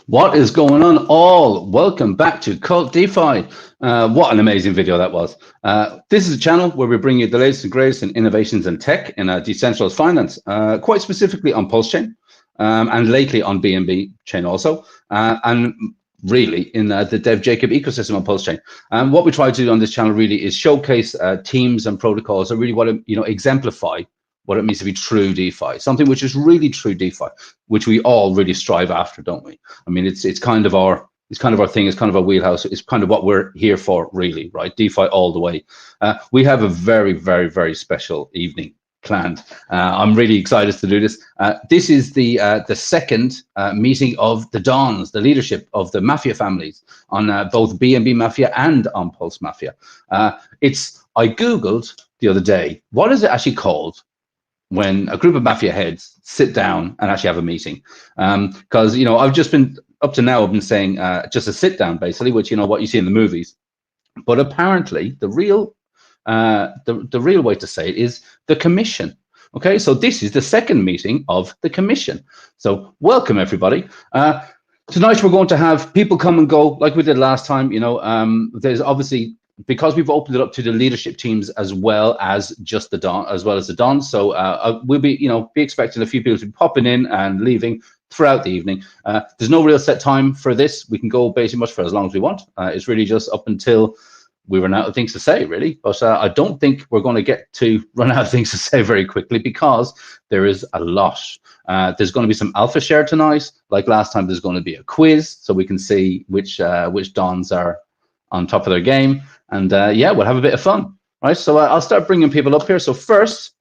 What is going on, all? Welcome back to KvltDeFi. What an amazing video that was. This is a channel where we bring you the latest and greatest in innovations in tech in decentralized finance, quite specifically on Pulse Chain, and lately on BNB chain also, and really in the Dev Jacob ecosystem on Pulse Chain. And what we try to do on this channel really is showcase teams and protocols that really want to, exemplify what it means to be true DeFi, something which is really true DeFi, which we all really strive after, don't we? I mean, it's kind of our thing, it's kind of our wheelhouse, it's kind of what we're here for, really, right? DeFi all the way. We have a very, very, very special evening planned. I'm really excited to do this. This is the second meeting of the Dons, the leadership of the Mafia families on both BNB Mafia and on Pulse Mafia. I Googled the other day, what is it actually called when a group of Mafia heads sit down and actually have a meeting? Because, I've just been, up to now, I've been saying just a sit down, basically, which, what you see in the movies. But apparently the real way to say it is the commission. Okay, so this is the second meeting of the commission. So welcome, everybody. Tonight we're going to have people come and go like we did last time. There's obviously, because we've opened it up to the leadership teams as well as just the Dons. So we'll be, be expecting a few people to be popping in and leaving throughout the evening. There's no real set time for this. We can go basically much for as long as we want. It's really just up until we run out of things to say, really. But I don't think we're going to get to run out of things to say very quickly, because there is a lot. There's going to be some alpha share tonight. Like last time, there's going to be a quiz so we can see which Dons are on top of their game. And yeah, we'll have a bit of fun, right? So I'll start bringing people up here. So first,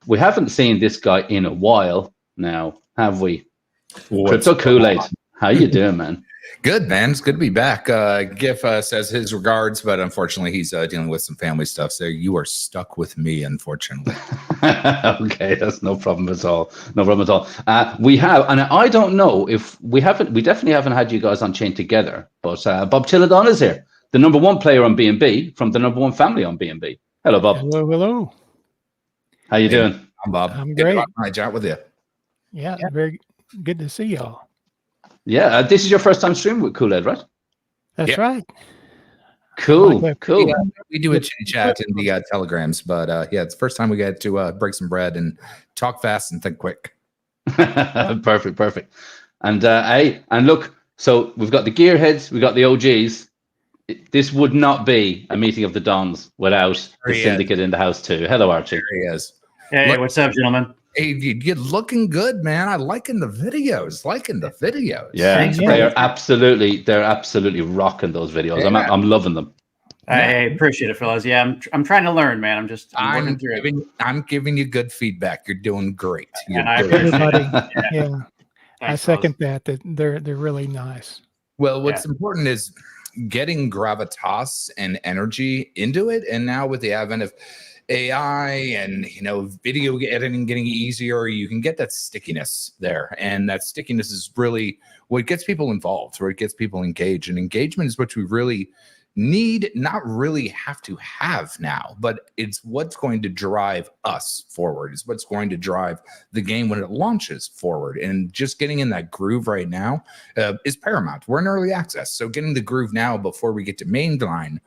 we haven't seen this guy in a while now, have we? Crypto Kool-Aid, how you doing, man? Good, man. It's good to be back. GIF says his regards, but unfortunately he's dealing with some family stuff. So you are stuck with me, unfortunately. Okay, that's no problem at all. No problem at all. We have, and I don't know if we definitely haven't had you guys on chain together, but Bob Tilladon is here, the #1 player on BNB from the #1 family on BNB. Hello, Bob. Hello, hello. How you doing? I'm Bob. I'm great. Nice chat with you. Yeah, very good to see y'all. Yeah, this is your first time streaming with Kool-Aid, right? That's right. Cool, cool. Yeah, we do a chat in the telegrams, but yeah, it's the first time we get to break some bread and talk fast and think quick. Perfect. And hey, and look, so we've got the gearheads, we've got the OGs. This would not be a meeting of the Dons without the Syndicate in the house too. Hello, Archie. There he is. Hey, what's up, gentlemen? Hey, you're looking good, man. I liking the videos. Yeah, Thanks, they're absolutely rocking those videos. Yeah. I'm loving them. I appreciate it, fellas. Yeah, I'm trying to learn, man. I'm giving you good feedback. You're doing great. Everybody, yeah. I second that they're really nice. Well, what's important is getting gravitas and energy into it, and now with the advent of AI and video editing getting easier, you can get that stickiness there, and that stickiness is really what gets people involved, where it gets people engaged. And engagement is what we really need, not really have to have now, but it's what's going to drive us forward. It's what's going to drive the game when it launches forward. And just getting in that groove right now is paramount. We're in early access, so getting the groove now before we get to mainline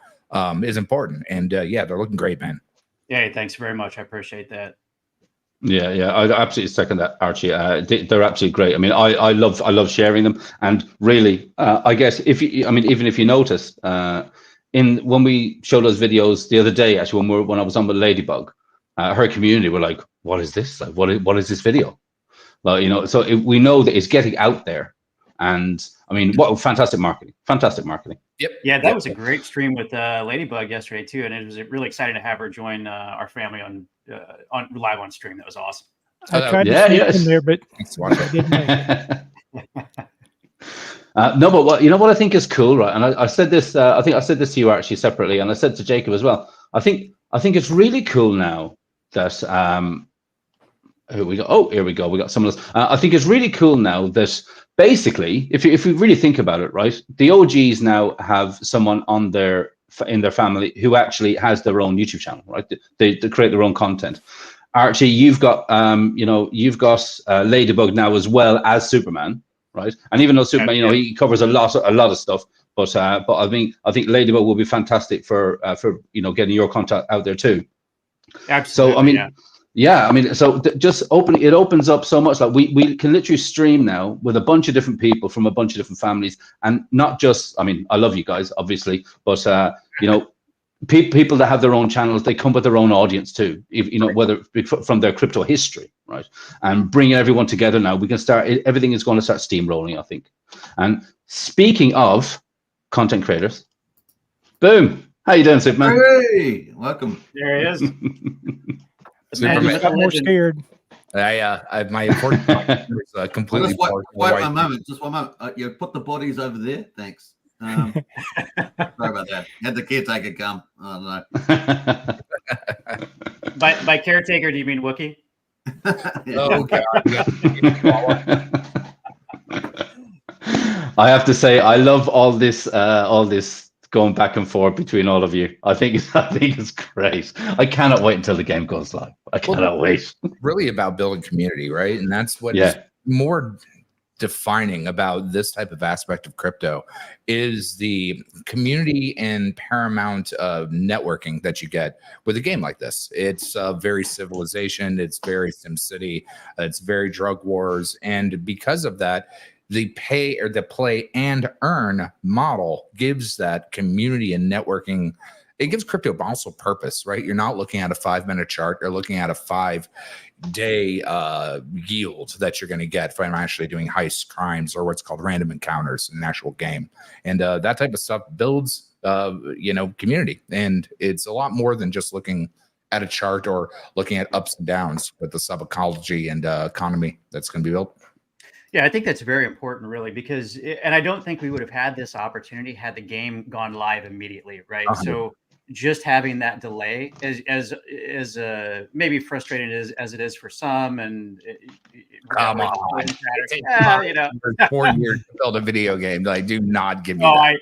is important. And yeah, they're looking great, man. Yeah, thanks very much. I appreciate that. Yeah, I absolutely second that, Archie. They're absolutely great. I mean, I love sharing them, and really, I guess even if you notice, when we showed those videos the other day, actually when I was on with Ladybug, her community were like, "What is this? Like, what is this video?" Well, so we know that it's getting out there, and I mean, what fantastic marketing! Yep. Yeah, that was a great stream with Ladybug yesterday too, and it was really exciting to have her join our family on live on stream. That was awesome. I tried to sneak in there, but I didn't make it. No, but what I think is cool, right? And I said this. I think I said this to you actually separately, and I said to Jacob as well. I think it's really cool now that here we go. Oh, here we go. We got some of this. I think it's really cool now that basically, if you really think about it, right, the OGs now have someone in their family who actually has their own YouTube channel, right? They create their own content. Archie, you've got Ladybug now as well as Superman. right? And even though Superman, you know, he covers a lot of stuff, but I think Ladybug will be fantastic for you know, getting your content out there too. Absolutely. So I mean, yeah, I mean, so just it opens up so much. Like we can literally stream now with a bunch of different people from a bunch of different families, and not just, I mean, I love you guys, obviously, but you know, people that have their own channels, they come with their own audience too, you know, whether from their crypto history, right? And bringing everyone together now, we can start, everything is going to start steamrolling, I think. And speaking of content creators, boom, how you doing, Superman? Hey, welcome. There he is. Superman. Got more scared. My important was completely. Just wait a moment. Just 1 moment. You put the bodies over there. Thanks. Sorry about that. Had the caretaker come. I don't know. By caretaker, do you mean Wookie? Oh God! I have to say, I love all this going back and forth between all of you. I think it's great. I cannot wait until the game goes live. I cannot wait. Really about building community, right? And that's what is more defining about this type of aspect of crypto is the community and paramount networking that you get with a game like this. It's very Civilization, it's very SimCity, it's very Drug Wars, and because of that, the pay or the play and earn model gives that community and networking. It gives crypto also purpose, right? You're not looking at a 5-minute chart. You're looking at a 5-day yield that you're going to get from actually doing heist crimes or what's called random encounters in an actual game. And that type of stuff builds, you know, community. And it's a lot more than just looking at a chart or looking at ups and downs with the sub-ecology and economy that's going to be built. Yeah, I think that's very important, really, because, and I don't think we would have had this opportunity had the game gone live immediately, right? So just having that delay, as maybe frustrating as it is for some, and come on, you know, 4 years to build a video game. Like, do not give me. I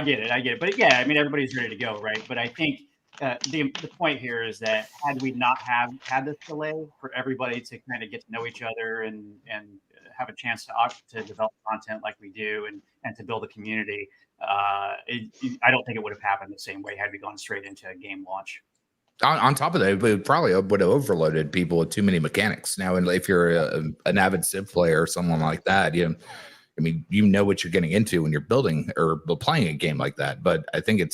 get it, but yeah, I mean, everybody's ready to go, right? But I think the point here is that had we not had this delay for everybody to kind of get to know each other and have a chance to develop content like we do and to build a community, I don't think it would have happened the same way had we gone straight into a game launch. On top of that, it probably would have overloaded people with too many mechanics. Now, and if you're an avid Civ player or someone like that, I mean, you know what you're getting into when you're building or playing a game like that. But I think it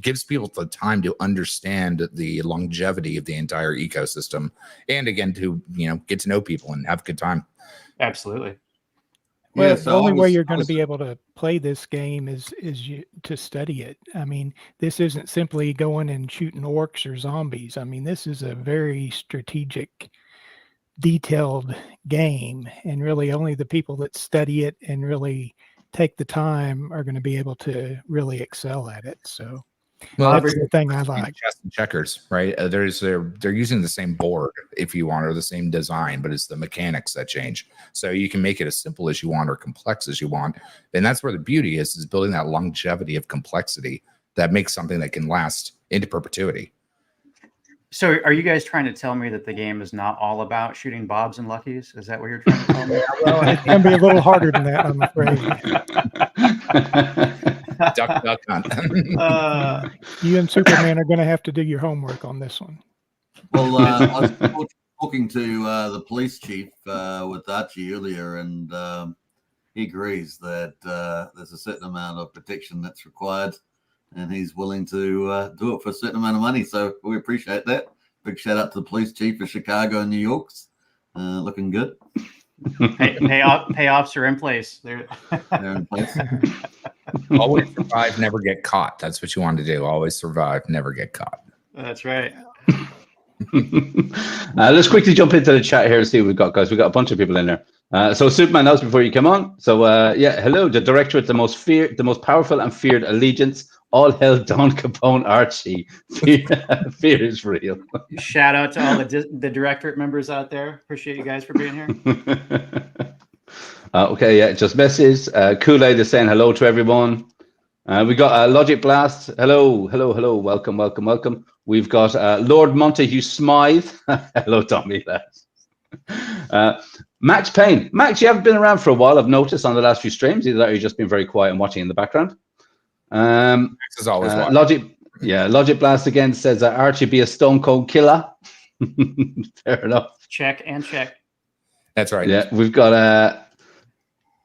gives people the time to understand the longevity of the entire ecosystem, and again to get to know people and have a good time. Absolutely. Well, the only way you're going to be able to play this game is to study it. I mean, this isn't simply going and shooting orcs or zombies. I mean, this is a very strategic, detailed game, and really only the people that study it and really take the time are going to be able to really excel at it. So that's the thing I like. Chess and checkers, right? They're using the same board if you want, or the same design, but it's the mechanics that change. So you can make it as simple as you want or complex as you want, and that's where the beauty is building that longevity of complexity that makes something that can last into perpetuity. So are you guys trying to tell me that the game is not all about shooting bobs and luckies? Is that what you're trying to tell me? Well, it can be a little harder than that, I'm afraid. Duck hunt. You and Superman are going to have to do your homework on this one. Well, I was talking to the police chief with Archie earlier, and he agrees that there's a certain amount of protection that's required, and he's willing to do it for a certain amount of money. So we appreciate that. Big shout out to the police chief of Chicago and New York's. Looking good. Payoffs are in place. They're in place. Always survive, never get caught. That's what you want to do. Always survive, never get caught. That's right. Let's quickly jump into the chat here and see what we've got, guys. We've got a bunch of people in there. So Superman, that was before you come on. So yeah, hello, the director with the most powerful and feared allegiance. All hell, Don Capone, Archie. Fear is real. Shout out to all the directorate members out there. Appreciate you guys for being here. Okay, yeah, just message. Kool-Aid is saying hello to everyone. We got Logic Blast. Hello. Welcome. We've got Lord Montague Smythe. Hello, Tommy. Max Payne. Max, you haven't been around for a while. I've noticed on the last few streams. Either that or you've just been very quiet and watching in the background. Max is always watching. Logic Blast again says Archie be a stone cold killer. Fair enough. Check and check. That's right. Yeah, we've got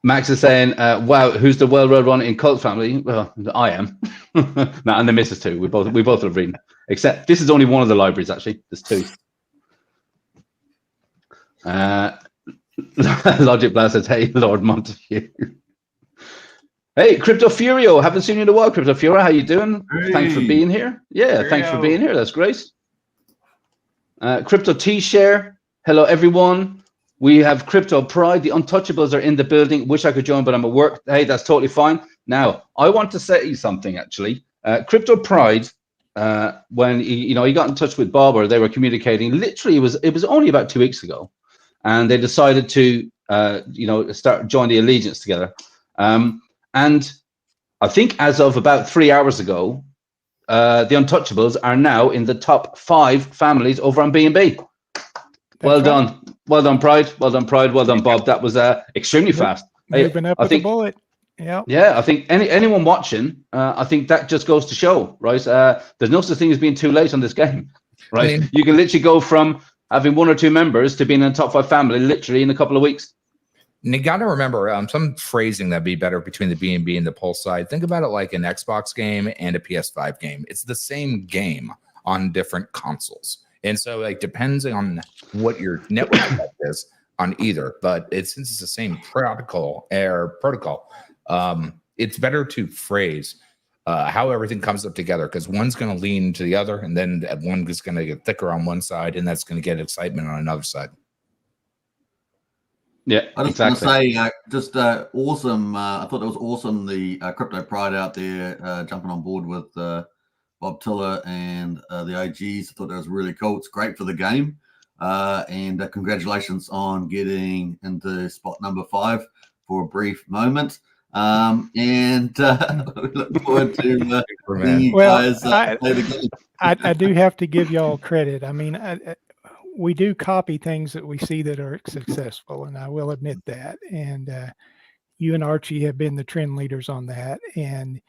Max is saying, wow, who's the well-read one in Cult family? Well, I am. No, and the missus too. We both have reading. Except this is only one of the libraries, actually. There's two. Logic Blast says, hey, Lord Montague. Hey, Crypto Furio. Haven't seen you in a while, Crypto Furio. How you doing? Hey. Thanks for being here. Yeah, thanks for being here. That's great. Crypto T-Share. Hello, everyone. We have Crypto Pride. The Untouchables are in the building. Wish I could join, but I'm at work. Hey, that's totally fine. Now, I want to say something, actually. Crypto Pride, when he got in touch with Bob, or they were communicating, literally it was only about 2 weeks ago, and they decided to join the Allegiance together. And I think as of about 3 hours ago, the Untouchables are now in the top 5 families over on B&B. Well done. Well done, Pride. Well done, Pride. Well done, Bob. That was extremely fast. Moving up with a bullet. Yeah. Yeah, I think anyone watching, I think that just goes to show, right? There's no such thing as being too late on this game, right? You can literally go from having 1 or 2 members to being in a top 5 family literally in a couple of weeks. And you got to remember some phrasing that'd be better between the B&B and the Pulse side. Think about it like an Xbox game and a PS5 game. It's the same game on different consoles. And so, like, depends on what your network is on either. But since it's the same protocol, it's better to phrase how everything comes up together, because one's going to lean to the other, and then one is going to get thicker on one side, and that's going to get excitement on another side. Yeah, I just want to say, awesome. I thought it was awesome, the Crypto Pride out there jumping on board with Bob Tiller and the OGs. I thought that was really cool. It's great for the game. And congratulations on getting into spot number 5 for a brief moment. And we look forward to seeing you guys play the game. I do have to give y'all credit. I mean, we do copy things that we see that are successful, and I will admit that. And you and Archie have been the trend leaders on that. And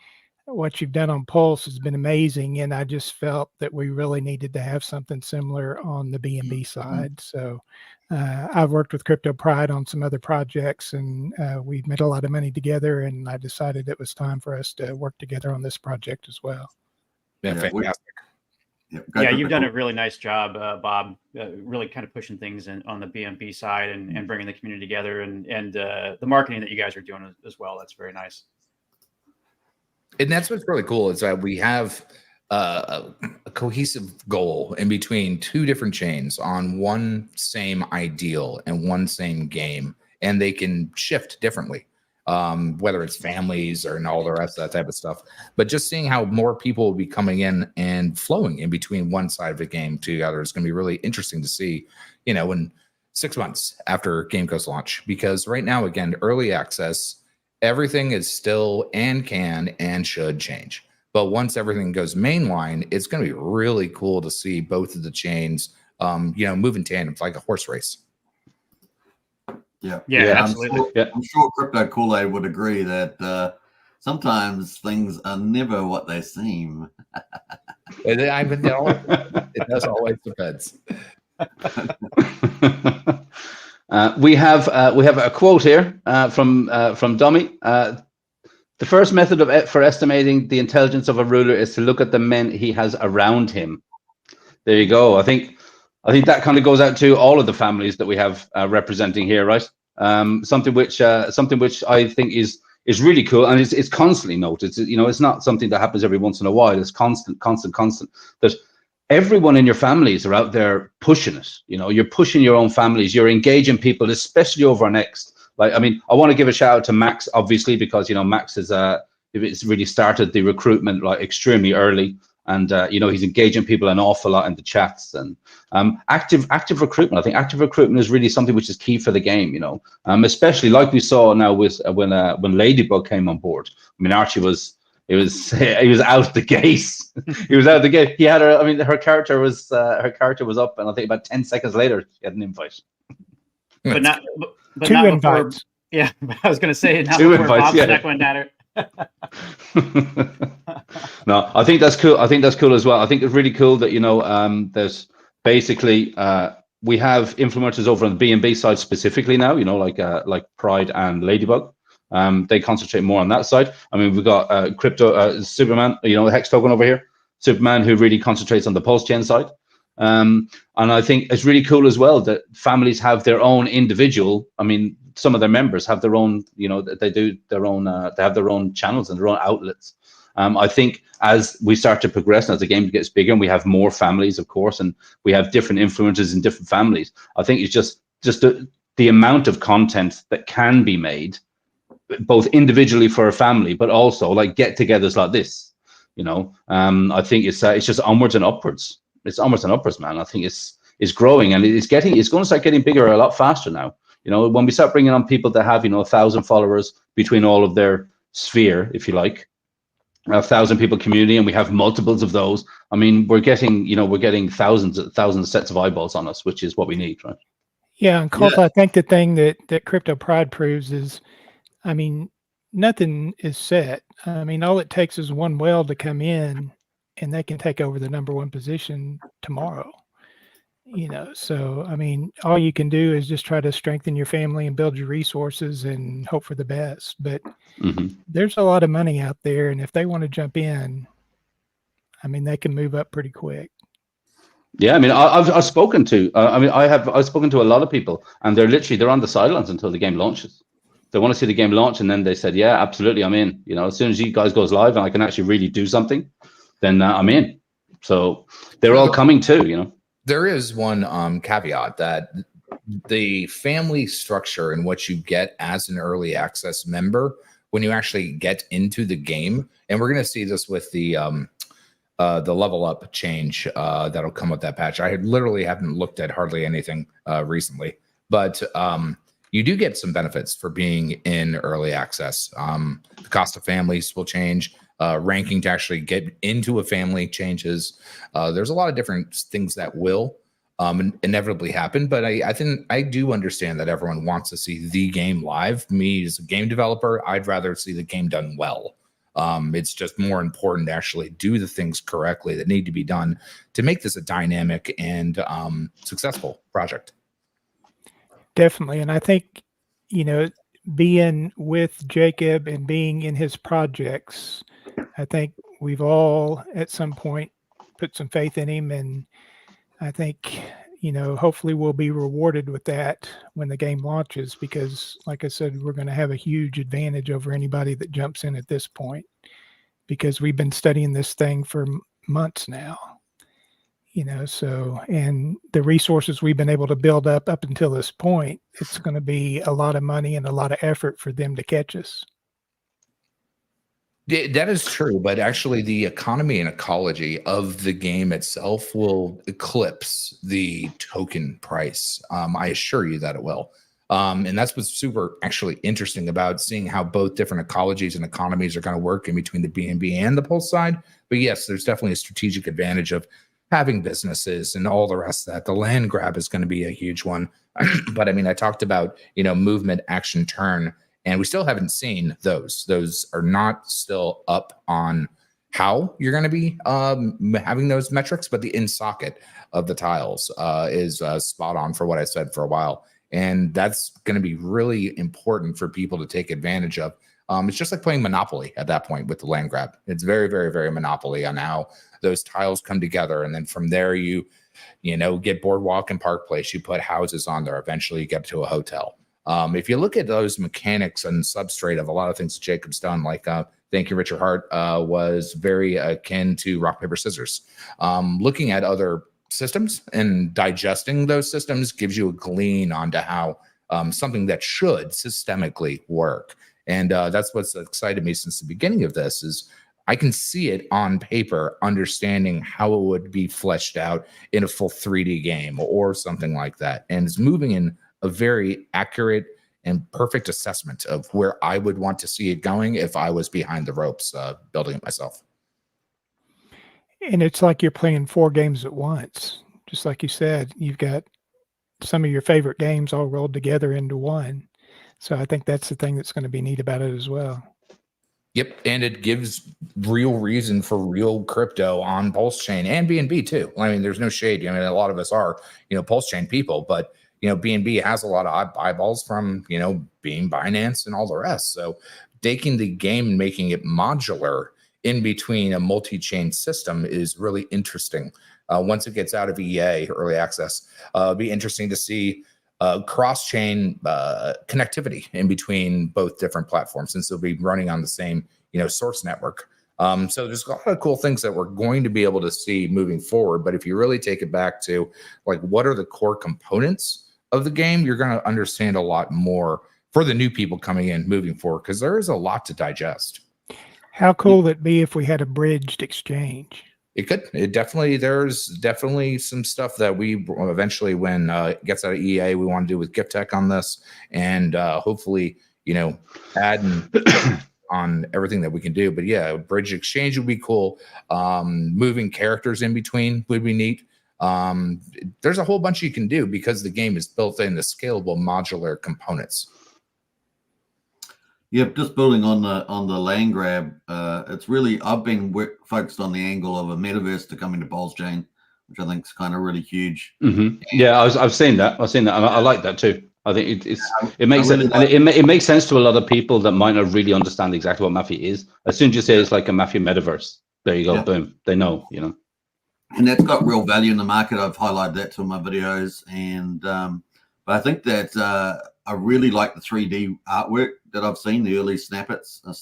what you've done on Pulse has been amazing. And I just felt that we really needed to have something similar on the B&B side. So I've worked with Crypto Pride on some other projects, and we've made a lot of money together. And I decided it was time for us to work together on this project as well. Yeah, fantastic. Yeah, you've done a really nice job, Bob, really kind of pushing things on the B&B side and bringing the community together, and the marketing that you guys are doing as well. That's very nice. And that's what's really cool, is that we have a cohesive goal in between 2 different chains on one same ideal and one same game, and they can shift differently. Whether it's families or and all the rest of that type of stuff. But just seeing how more people will be coming in and flowing in between one side of the game to the other is going to be really interesting to see, in 6 months after Game Coast launch. Because right now, again, early access, everything is still and can and should change. But once everything goes mainline, it's going to be really cool to see both of the chains, move in tandem. It's like a horse race. Yeah, absolutely. I'm sure Crypto Kool-Aid would agree that sometimes things are never what they seem. It does always depends. We have a quote here from Dummy. The first method for estimating the intelligence of a ruler is to look at the men he has around him. There you go. I think that kind of goes out to all of the families that we have representing here, right? Something which I think is really cool, and it's constantly noted. It's not something that happens every once in a while. It's constant. That everyone in your families are out there pushing it. You're pushing your own families. You're engaging people, especially over on X. I want to give a shout out to Max, obviously, because Max it's really started the recruitment extremely early. And he's engaging people an awful lot in the chats, and active recruitment. I think active recruitment is really something which is key for the game. Especially like we saw now with when Ladybug came on board. I mean, Archie was out the gate. He was out the gate. He had her. I mean, her character was up, and I think about 10 seconds later she had an invite. but not, but Two not invites. before. Yeah, I was going to say not Two before invites, Bob's yeah. neck went down. No, I think that's cool. I think that's cool as well. I think it's really cool that, you know, there's basically we have influencers over on the B&B side specifically now, you know, like Pride and Ladybug. They concentrate more on that side. I mean, we've got crypto Superman, you know, Hex token over here, Superman, who really concentrates on the pulse chain side. And I think it's really cool as well that families have their own individual. I mean, some of their members have their own, you know, they do their own, they have their own channels and their own outlets. I think as we start to progress and as the game gets bigger and we have more families, of course, and we have different influencers in different families, I think it's just the amount of content that can be made, both individually for a family, but also like get-togethers like this. You know, I think it's just onwards and upwards. It's onwards and upwards, man. I think it's growing and it's going to start getting bigger a lot faster now. You know, when we start bringing on people that have, you know, 1,000 followers between all of their sphere, if you like, 1,000 people community, and we have multiples of those. I mean, we're getting thousands of sets of eyeballs on us, which is what we need, right? Yeah, and Colt, I think the thing that Crypto Pride proves is, I mean, nothing is set. I mean, all it takes is one whale to come in, and they can take over the #1 position tomorrow. You know, so I mean, all you can do is just try to strengthen your family and build your resources and hope for the best. But there's a lot of money out there, and if they want to jump in, I mean, they can move up pretty quick. Yeah, I mean, I've spoken to, I've spoken to a lot of people, and they're on the sidelines until the game launches. They want to see the game launch, and then they said, yeah, absolutely, I'm in. You know, as soon as you guys goes live and I can actually really do something, then I'm in. So they're all coming too, you know. There is one caveat that the family structure and what you get as an early access member when you actually get into the game, and we're going to see this with the level up change that'll come with that patch. I literally haven't looked at hardly anything recently, but you do get some benefits for being in early access. The cost of families will change. Ranking to actually get into a family changes. There's a lot of different things that will inevitably happen, but I think I do understand that everyone wants to see the game live. Me as a game developer, I'd rather see the game done well. It's just more important to actually do the things correctly that need to be done to make this a dynamic and successful project. Definitely. And I think, you know, being with Jacob and being in his projects, I think we've all at some point put some faith in him. And I think, you know, hopefully we'll be rewarded with that when the game launches, because like I said, we're going to have a huge advantage over anybody that jumps in at this point, because we've been studying this thing for months now. You know, so, and the resources we've been able to build up until this point, it's going to be a lot of money and a lot of effort for them to catch us. That is true, but actually the economy and ecology of the game itself will eclipse the token price. I assure you that it will. And that's what's super actually interesting about seeing how both different ecologies and economies are going to work in between the BNB and the Pulse side. But yes, there's definitely a strategic advantage of having businesses and all the rest of that. The land grab is going to be a huge one. But I mean, I talked about, you know, movement, action, turn, and we still haven't seen those. Those are not still up on how you're going to be having those metrics, but the in socket of the tiles is spot on for what I said for a while. And that's going to be really important for people to take advantage of. It's just like playing Monopoly at that point with the land grab. It's very, very, very Monopoly on how those tiles come together. And then from there, you know, get Boardwalk and Park Place. You put houses on there. Eventually you get to a hotel. If you look at those mechanics and substrate of a lot of things that Jacob's done, like thank you, Richard Hart, was very akin to rock, paper, scissors. Looking at other systems and digesting those systems gives you a glean onto how something that should systemically work. And that's what's excited me since the beginning of this is I can see it on paper, understanding how it would be fleshed out in a full 3D game or something like that. And it's moving in a very accurate and perfect assessment of where I would want to see it going if I was behind the ropes building it myself. And it's like you're playing 4 games at once. Just like you said, you've got some of your favorite games all rolled together into one. So I think that's the thing that's going to be neat about it as well. Yep, and it gives real reason for real crypto on Pulse Chain and BNB too. I mean, there's no shade. I mean, a lot of us are, Pulse Chain people, but BNB has a lot of eyeballs from being Binance and all the rest. So taking the game and making it modular in between a multi-chain system is really interesting. Once it gets out of EA early access, it'll be interesting to see cross-chain connectivity in between both different platforms, since they'll be running on the same source network. So there's a lot of cool things that we're going to be able to see moving forward. But if you really take it back to like what are the core components of the game, you're going to understand a lot more for the new people coming in moving forward, because there is a lot to digest. How cool would it be if we had a bridged exchange? It could. There's definitely some stuff that we eventually, when it gets out of EA, we want to do with Gift Tech on this, and hopefully, add on everything that we can do. But yeah, a bridge exchange would be cool. Moving characters in between would be neat. There's a whole bunch you can do because the game is built in the scalable modular components. Yeah, just building on the land grab, it's really, I've been focused on the angle of a metaverse to come into Pulse Chain, which I think is kind of really huge. Mm-hmm. Yeah, I've seen that. And I like that too. I think it makes sense, and it makes sense to a lot of people that might not really understand exactly what Mafia is. As soon as you say it's like a Mafia Metaverse, there you go, boom, they know, And that's got real value in the market. I've highlighted that to my videos, and but I think that I really like the 3D artwork that I've seen, the early snippets, I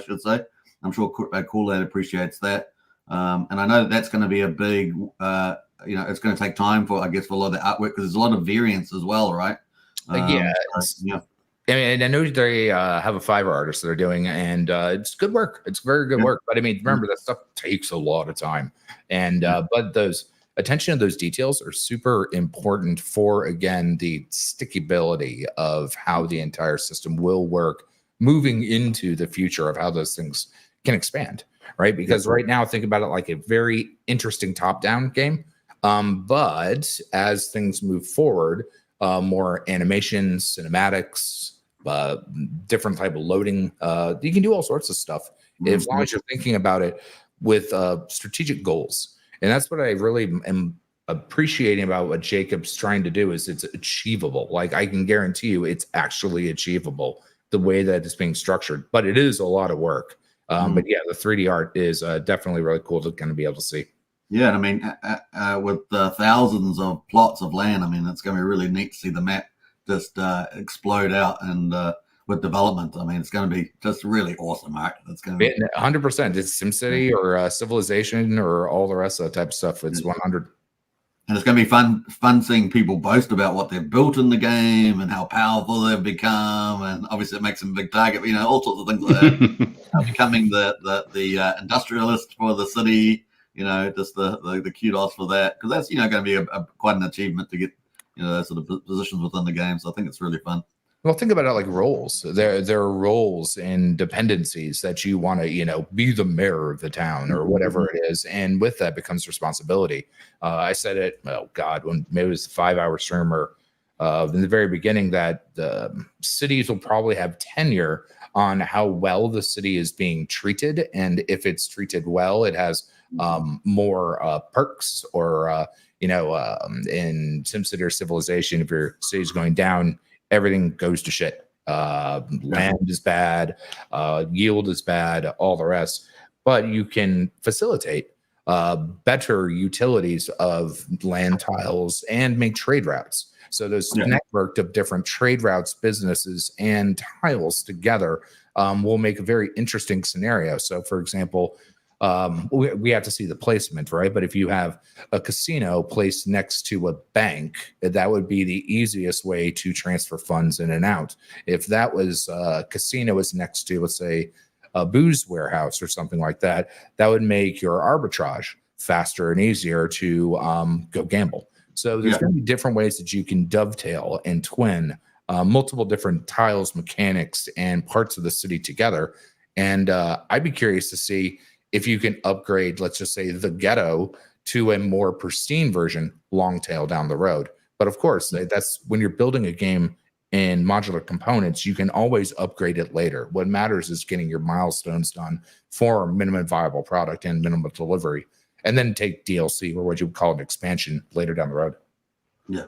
should say. I'm sure KvltDeFi appreciates that. And I know that's going to be a big, it's going to take time for, I guess, for a lot of the artwork, because there's a lot of variance as well, right? Yeah. I mean, I know they have a Fiverr artist that they're doing, and it's good work. It's very good work. But I mean, remember, that stuff takes a lot of time. And but those attention to those details are super important for, again, the stickability of how the entire system will work moving into the future of how those things can expand, right? Because right now, think about it like a very interesting top-down game. But as things move forward, more animations, cinematics, different type of loading, you can do all sorts of stuff as long as you're thinking about it with strategic goals. And that's what I really am appreciating about what Jacob's trying to do, is it's achievable. Like, I can guarantee you it's actually achievable the way that it's being structured, but it is a lot of work. But yeah, the 3D art is definitely really cool to kind of be able to see. Yeah, I mean, with thousands of plots of land, I mean, it's going to be really neat to see the map just explode out, and with development, I mean, it's going to be just really awesome, right? It's going to be 100%. It's SimCity or Civilization or all the rest of that type of stuff. It's 100. And it's going to be fun seeing people boast about what they've built in the game and how powerful they've become. And obviously, it makes them a big target. All sorts of things like that. Becoming the industrialist for the city. Just the kudos for that, because that's going to be quite an achievement to get those sort of positions within the game. So I think it's really fun. Well, think about it like roles. There are roles and dependencies that you want to, be the mayor of the town or whatever it is. And with that becomes responsibility. I said it, when maybe it was a 5-hour streamer in the very beginning, that the cities will probably have tenure on how well the city is being treated. And if it's treated well, it has more perks, or, in SimCity or Civilization, if your city's going down, everything goes to shit. Land is bad, yield is bad, all the rest. But you can facilitate better utilities of land tiles and make trade routes. So those network of different trade routes, businesses, and tiles together will make a very interesting scenario. So, for example, we have to see the placement, right? But if you have a casino placed next to a bank, that would be the easiest way to transfer funds in and out. If that was casino was next to, let's say, a booze warehouse or something like that, that would make your arbitrage faster and easier to go gamble. So there's going to be different ways that you can dovetail and twin multiple different tiles, mechanics, and parts of the city together. And I'd be curious to see if you can upgrade, let's just say, the ghetto to a more pristine version long tail down the road. But of course, that's when you're building a game in modular components, you can always upgrade it later. What matters is getting your milestones done for minimum viable product and minimum delivery, and then take DLC, or what you would call an expansion, later down the road. Yeah.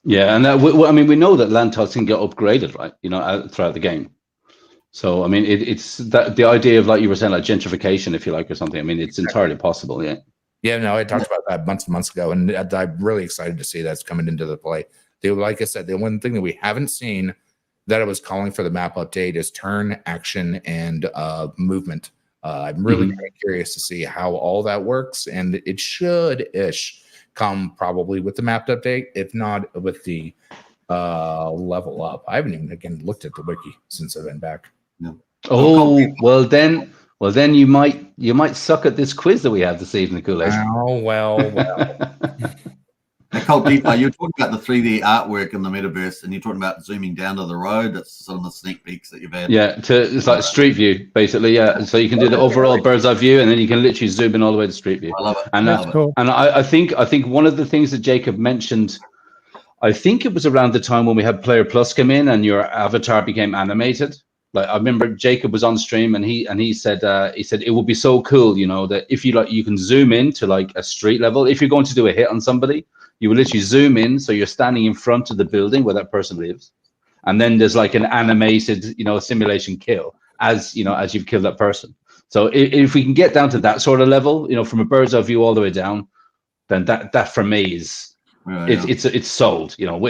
Yeah, and I mean, we know that land titles can get upgraded, right? You know, throughout the game. So I mean, it's that the idea of, like you were saying, like gentrification, if you like, or something. I mean, it's entirely possible. Yeah. Yeah, no, I talked about that months ago, and I'm really excited to see that's coming into the play. Like I said, the one thing that we haven't seen that I was calling for the map update is turn, action, and movement. I'm really kind of curious to see how all that works, and it should-ish come probably with the map update, if not with the level up. I haven't even, again, looked at the wiki since I've been back. No. Oh, well then you might suck at this quiz that we have this evening, Kool-Aid. Oh, well. KvltDeFi, you're talking about the 3D artwork in the metaverse, and you're talking about zooming down to the road. That's some of the sneak peeks that you've had. Yeah, it's like street view, basically. Yeah, so you can do the overall bird's eye view, and then you can literally zoom in all the way to street view. I love it. And That's cool. And I think one of the things that Jacob mentioned, I think it was around the time when we had Player Plus come in and your avatar became animated. Like, I remember Jacob was on stream, and he said it would be so cool, you know, that if you can zoom in to like a street level. If you're going to do a hit on somebody, you will literally zoom in, so you're standing in front of the building where that person lives, and then there's like an animated, you know, simulation kill as you've killed that person. So if we can get down to that sort of level, you know, from a bird's eye view all the way down, then that for me is it's sold. You know,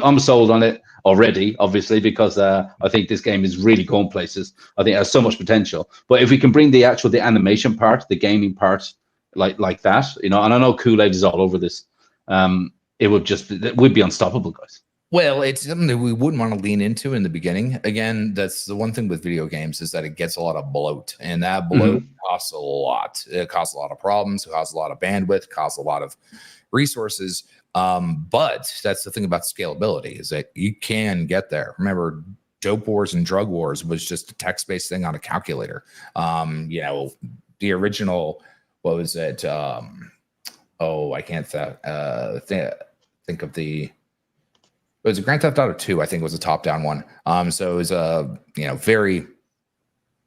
I'm sold on it already, obviously, because I think this game is really going places. I think it has so much potential. But if we can bring the animation part, the gaming part, like that, you know, and I know Kool-Aid is all over this. It would be unstoppable, guys. Well, it's something that we wouldn't want to lean into in the beginning. Again, that's the one thing with video games, is that it gets a lot of bloat, and that bloat costs a lot. It costs a lot of problems, it costs a lot of bandwidth, costs a lot of resources. But that's the thing about scalability, is that you can get there. Remember, Dope Wars and Drug Wars was just a text-based thing on a calculator. You know, the original, what was it? I can't think of the. It was a Grand Theft Auto 2, I think it was a top-down one. So it was very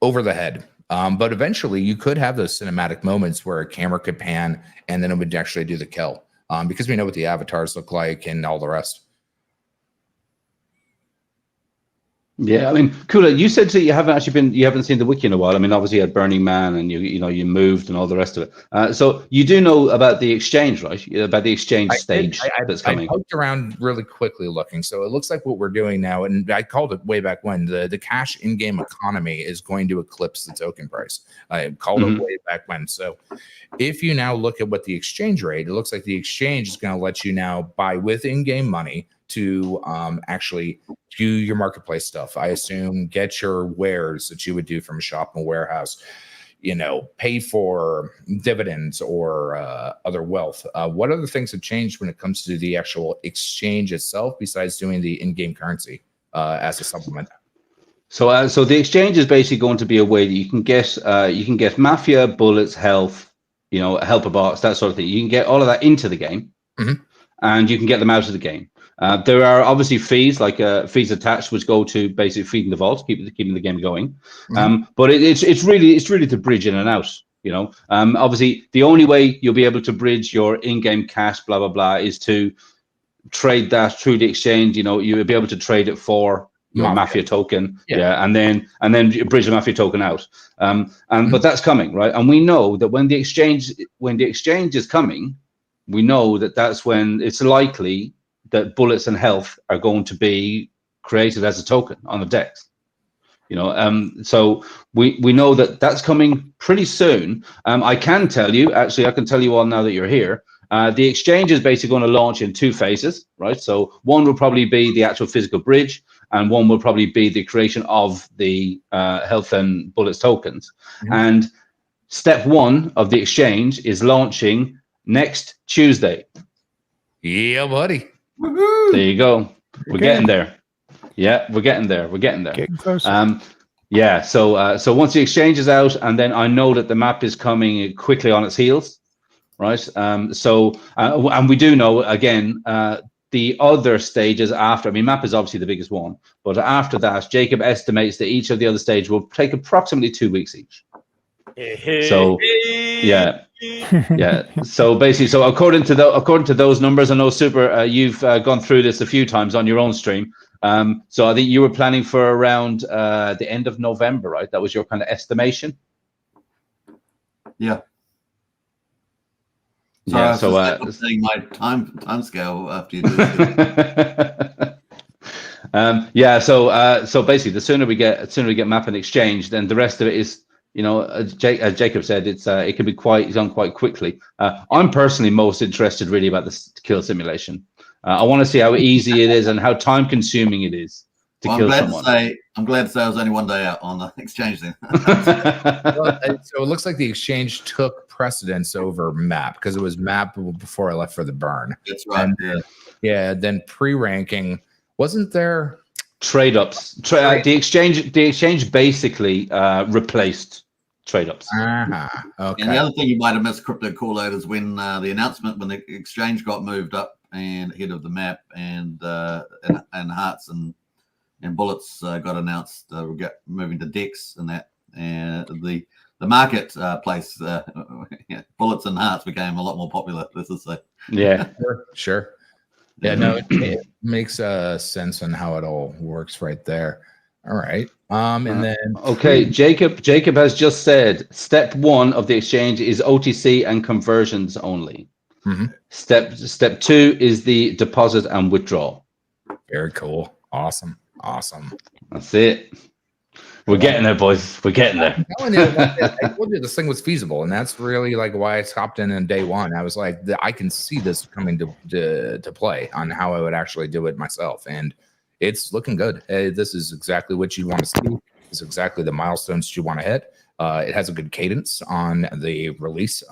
over the head. But eventually, you could have those cinematic moments where a camera could pan, and then it would actually do the kill, because we know what the avatars look like and all the rest. Yeah, I mean, Kool-Aid, you said that you haven't seen the wiki in a while. I mean, obviously you had Burning Man, and you moved and all the rest of it. So you do know about the exchange, right? About the exchange stage that's coming. I poked around really quickly looking. So it looks like what we're doing now, and I called it way back when, the cash in-game economy is going to eclipse the token price. I called it way back when. So if you now look at what the exchange rate, it looks like the exchange is going to let you now buy with in-game money to actually do your marketplace stuff. I assume get your wares that you would do from a shop and warehouse, pay for dividends or other wealth. What other things have changed when it comes to the actual exchange itself, besides doing the in-game currency as a supplement? So the exchange is basically going to be a way that you can get Mafia, bullets, health, helper bots, that sort of thing. You can get all of that into the game, and you can get them out of the game. There are obviously fees, like fees attached, which go to basically feeding the vault, keeping the game going. But it's really to bridge in and out. Obviously the only way you'll be able to bridge your in-game cash, blah blah blah, is to trade that through the exchange. You'll be able to trade it for your Mafia token, and then bridge the Mafia token out. But that's coming, right? And we know that when the exchange is coming, we know that that's when it's likely that bullets and health are going to be created as a token on the DEX. So we know that that's coming pretty soon. I can tell you all now that you're here. The exchange is basically going to launch in 2 phases, right? So one will probably be the actual physical bridge, and one will probably be the creation of the health and bullets tokens. And step 1 of the exchange is launching next Tuesday. Yeah, buddy. Woo-hoo! There you go. We're getting there. Yeah, we're getting there. Getting closer. Yeah. So once the exchange is out, and then I know that the map is coming quickly on its heels, right? And we do know, again, the other stages after, I mean, map is obviously the biggest one, but after that, Jacob estimates that each of the other stages will take approximately 2 weeks each. So, yeah. Yeah. So basically, so according to those numbers, I know Super, you've gone through this a few times on your own stream. So I think you were planning for around the end of November, right? That was your kind of estimation. Yeah. Yeah. So saying my time scale after you do this. yeah. So basically, the sooner we get map and exchange, then the rest of it is, you know, as Jacob said, it can be done quite quickly. I'm personally most interested really about the kill simulation. I want to see how easy it is and how time consuming it is to kill someone. I'm glad to say I was only 1 day out on the exchange then. Well, so it looks like the exchange took precedence over map because it was map before I left for the burn. That's right. And, yeah. Then pre-ranking, wasn't there trade ups? The exchange basically replaced trade ups. Okay. And the other thing you might have missed, Crypto Call-Out, is when the announcement when the exchange got moved up and ahead of the map, and hearts and bullets got announced. We got moving to DEX and that, and the market place, bullets and hearts became a lot more popular. This is Sure. Yeah, no, it makes sense on how it all works right there. All right. And then okay, Jacob has just said step 1 of the exchange is OTC and conversions only. Step 2 is the deposit and withdrawal. Very cool. Awesome. That's it. We're getting there, boys. We're getting there. I told you this thing was feasible, and that's really like why I stopped in day one. I was like, I can see this coming to play on how I would actually do it myself, and it's looking good. This is exactly what you want to see. It's exactly the milestones you want to hit. It has a good cadence on the release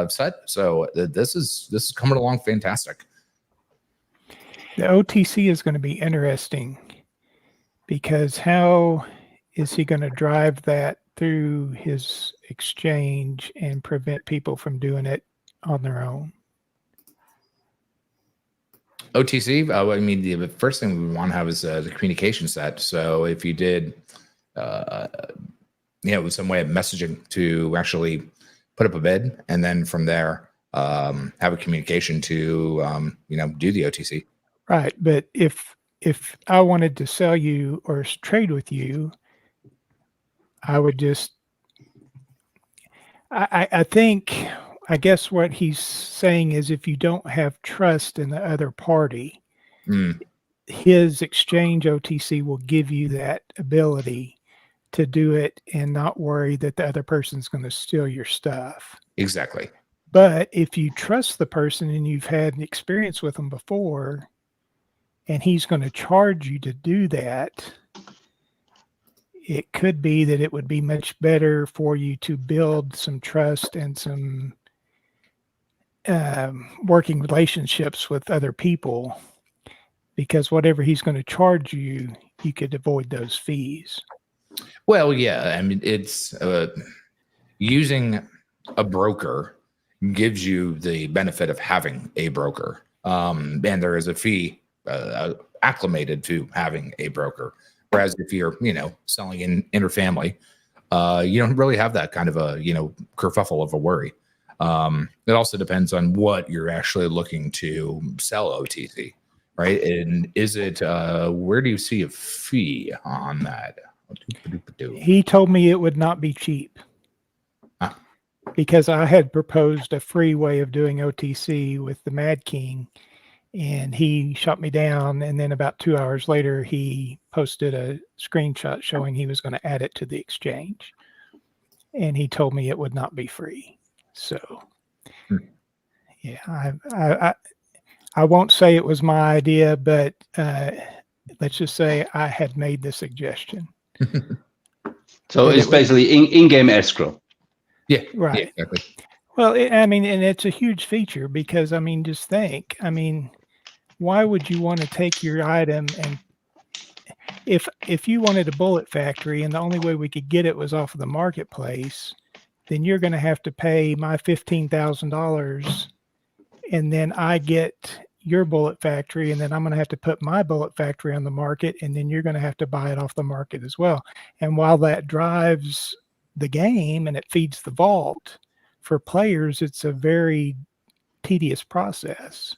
set, so this is coming along fantastic. The OTC is going to be interesting because how is he going to drive that through his exchange and prevent people from doing it on their own? OTC, I mean, the first thing we want to have is the communication set. So if you did, with some way of messaging to actually put up a bid, and then from there have a communication to do the OTC. Right, but if I wanted to sell you or trade with you, I would just. I guess what he's saying is if you don't have trust in the other party, his exchange OTC will give you that ability to do it and not worry that the other person's going to steal your stuff. Exactly. But if you trust the person and you've had an experience with them before, and he's going to charge you to do that, it could be that it would be much better for you to build some trust and some working relationships with other people, because whatever he's going to charge you, you could avoid those fees. Well, yeah, I mean, it's using a broker gives you the benefit of having a broker, and there is a fee acclimated to having a broker. Whereas if you're, selling in interfamily, you don't really have that kind of a, kerfuffle of a worry. It also depends on what you're actually looking to sell OTC, right? And is it, where do you see a fee on that? He told me it would not be cheap because I had proposed a free way of doing OTC with the Mad King, and he shot me down. And then about 2 hours later, he posted a screenshot showing he was going to add it to the exchange. And he told me it would not be free. So, yeah, I won't say it was my idea, but let's just say I had made the suggestion. So it's basically in-game escrow. Yeah, right. Yeah, exactly. Well, and it's a huge feature because, just think, why would you want to take your item and if you wanted a bullet factory and the only way we could get it was off of the marketplace, then you're going to have to pay my $15,000 and then I get your bullet factory, and then I'm going to have to put my bullet factory on the market, and then you're going to have to buy it off the market as well. And while that drives the game and it feeds the vault for players, it's a very tedious process.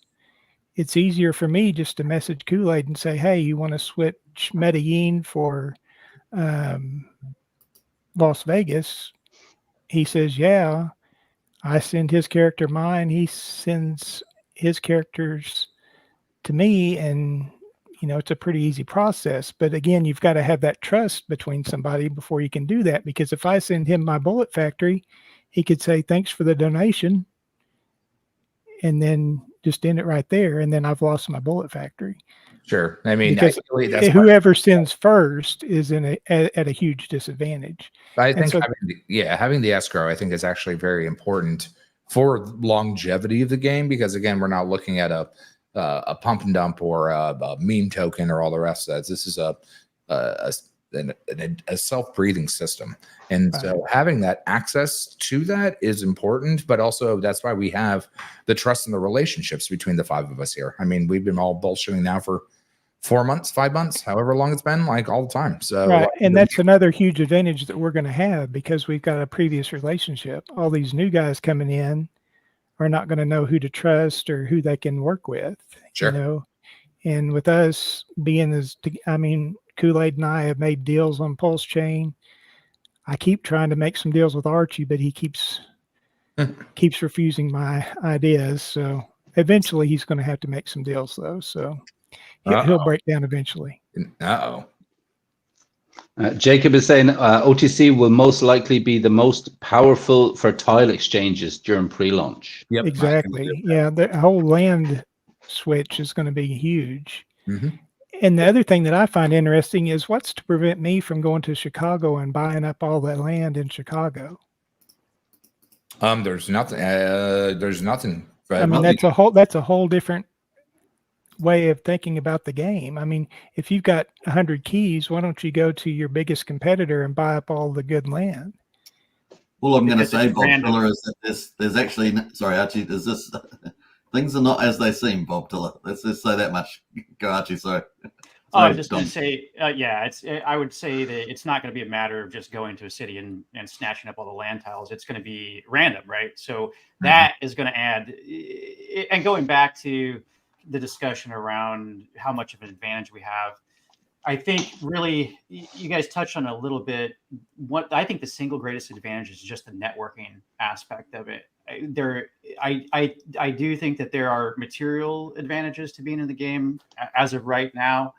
It's easier for me just to message Kool-Aid and say, hey, you want to switch Medellin for Las Vegas? He says, yeah. I send his character mine. He sends his characters to me, and it's a pretty easy process. But again, you've got to have that trust between somebody before you can do that, because if I send him my bullet factory, he could say, thanks for the donation, and then just end it right there, and then I've lost my bullet factory. Sure. I mean, because that's whoever sends first is at a huge disadvantage. I think having the escrow, I think, is actually very important for longevity of the game, because again, we're not looking at a pump and dump or a meme token or all the rest of that. This is a self-breathing system, and so having that access to that is important. But also, that's why we have the trust and the relationships between the 5 of us here. I mean, we've been all bullshitting now for 4 months, 5 months, however long it's been, like all the time. So and that's another huge advantage that we're going to have, because we've got a previous relationship. All these new guys coming in are not going to know who to trust or who they can work with. Sure. And with us being Kool-Aid and I have made deals on Pulse Chain. I keep trying to make some deals with Archie, but he keeps refusing my ideas. So eventually he's going to have to make some deals, though. So he'll break down eventually. Jacob is saying OTC will most likely be the most powerful for tile exchanges during pre-launch. Yep, exactly. Yeah, the whole land switch is going to be huge. Mm-hmm. And the other thing that I find interesting is what's to prevent me from going to Chicago and buying up all that land in Chicago? There's nothing. There's nothing. I mean, that's a whole different way of thinking about the game. I mean, if you've got 100 keys, why don't you go to your biggest competitor and buy up all the good land? All I'm going to say, Bob Tiller, is that there's actually, sorry, Archie, there's this. Things are not as they seem, Bob Tiller. Let's just say that much. Go, Archie, sorry. I was just going to say, I would say that it's not going to be a matter of just going to a city and snatching up all the land tiles. It's going to be random, right? So that is going to add, and going back to the discussion around how much of an advantage we have, I think really you guys touched on a little bit. What I think the single greatest advantage is just the networking aspect of it. I do think that there are material advantages to being in the game as of right now,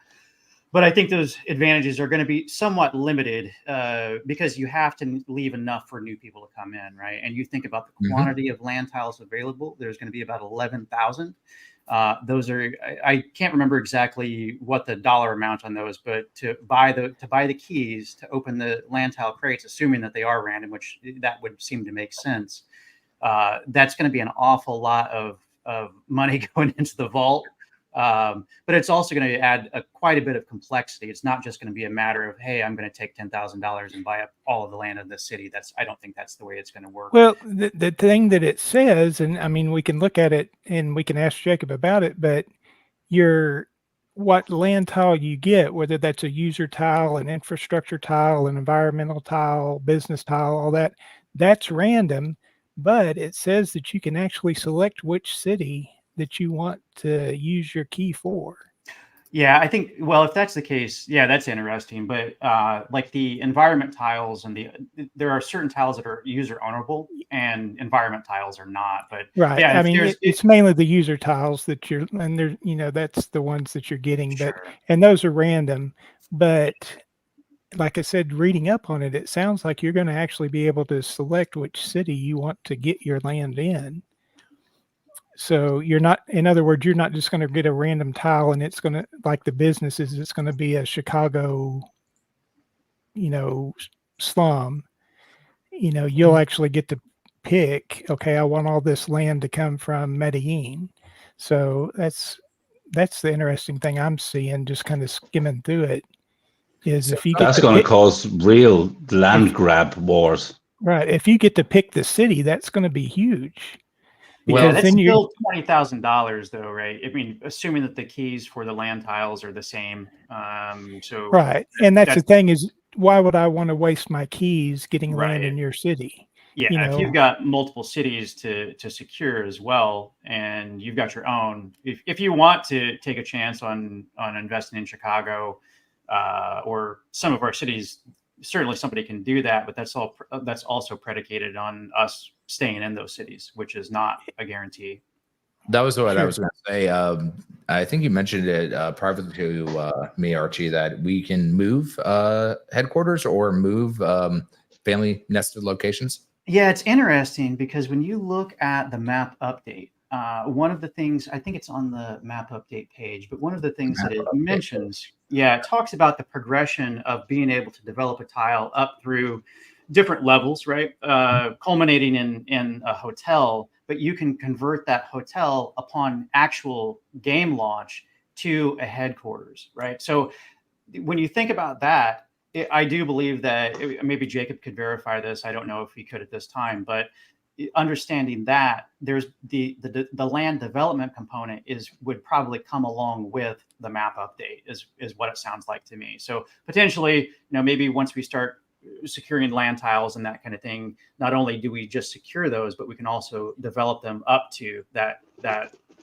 but I think those advantages are going to be somewhat limited because you have to leave enough for new people to come in, right? And you think about the quantity of land tiles available. There's going to be about 11,000. Those are, I can't remember exactly what the dollar amount on those, but to buy the keys to open the land tile crates, assuming that they are random, which that would seem to make sense. That's going to be an awful lot of money going into the vault. But it's also going to add quite a bit of complexity. It's not just going to be a matter of, hey, I'm going to take $10,000 and buy up all of the land in the city. I don't think that's the way it's going to work. Well, the thing that it says, and I mean, we can look at it and we can ask Jacob about it, but what land tile you get, whether that's a user tile, an infrastructure tile, an environmental tile, business tile, all that, that's random, but it says that you can actually select which city that you want to use your key for. Yeah, I think, well, if that's the case, yeah, that's interesting. But like the environment tiles and there are certain tiles that are user ownable and environment tiles are not. But right, yeah, I mean, it's mainly the user tiles that that's the ones that you're getting, sure. And those are random. But like I said, reading up on it, it sounds like you're going to actually be able to select which city you want to get your land in. So in other words, you're not just going to get a random tile and it's going to, like the businesses, it's going to be a Chicago, slum. You'll actually get to pick, okay, I want all this land to come from Medellin. So that's the interesting thing I'm seeing, just kind of skimming through it, is if you that's going to cause real land grab wars. Right. If you get to pick the city, that's going to be huge. Yeah, that's still $20,000 though, right? I mean, assuming that the keys for the land tiles are the same. So right, and that's the thing is, why would I want to waste my keys getting land in your city? Yeah, you know, if you've got multiple cities to secure as well, and you've got your own, if you want to take a chance on investing in Chicago or some of our cities, certainly somebody can do that, but that's also predicated on us staying in those cities, which is not a guarantee. That was what I was going to say. I think you mentioned it privately to me, Archie, that we can move headquarters or move family nested locations. Yeah, it's interesting because when you look at the map update, one of the things, I think it's on the map update page, but one of the things that it mentions, it talks about the progression of being able to develop a tile up through different levels, right? Culminating in a hotel, but you can convert that hotel upon actual game launch to a headquarters, right? So when you think about that, I do believe that maybe Jacob could verify this. I don't know if he could at this time, but understanding that there's the land development component would probably come along with the map update is what it sounds like to me. So potentially, maybe once we start securing land tiles and that kind of thing, not only do we just secure those, but we can also develop them up to that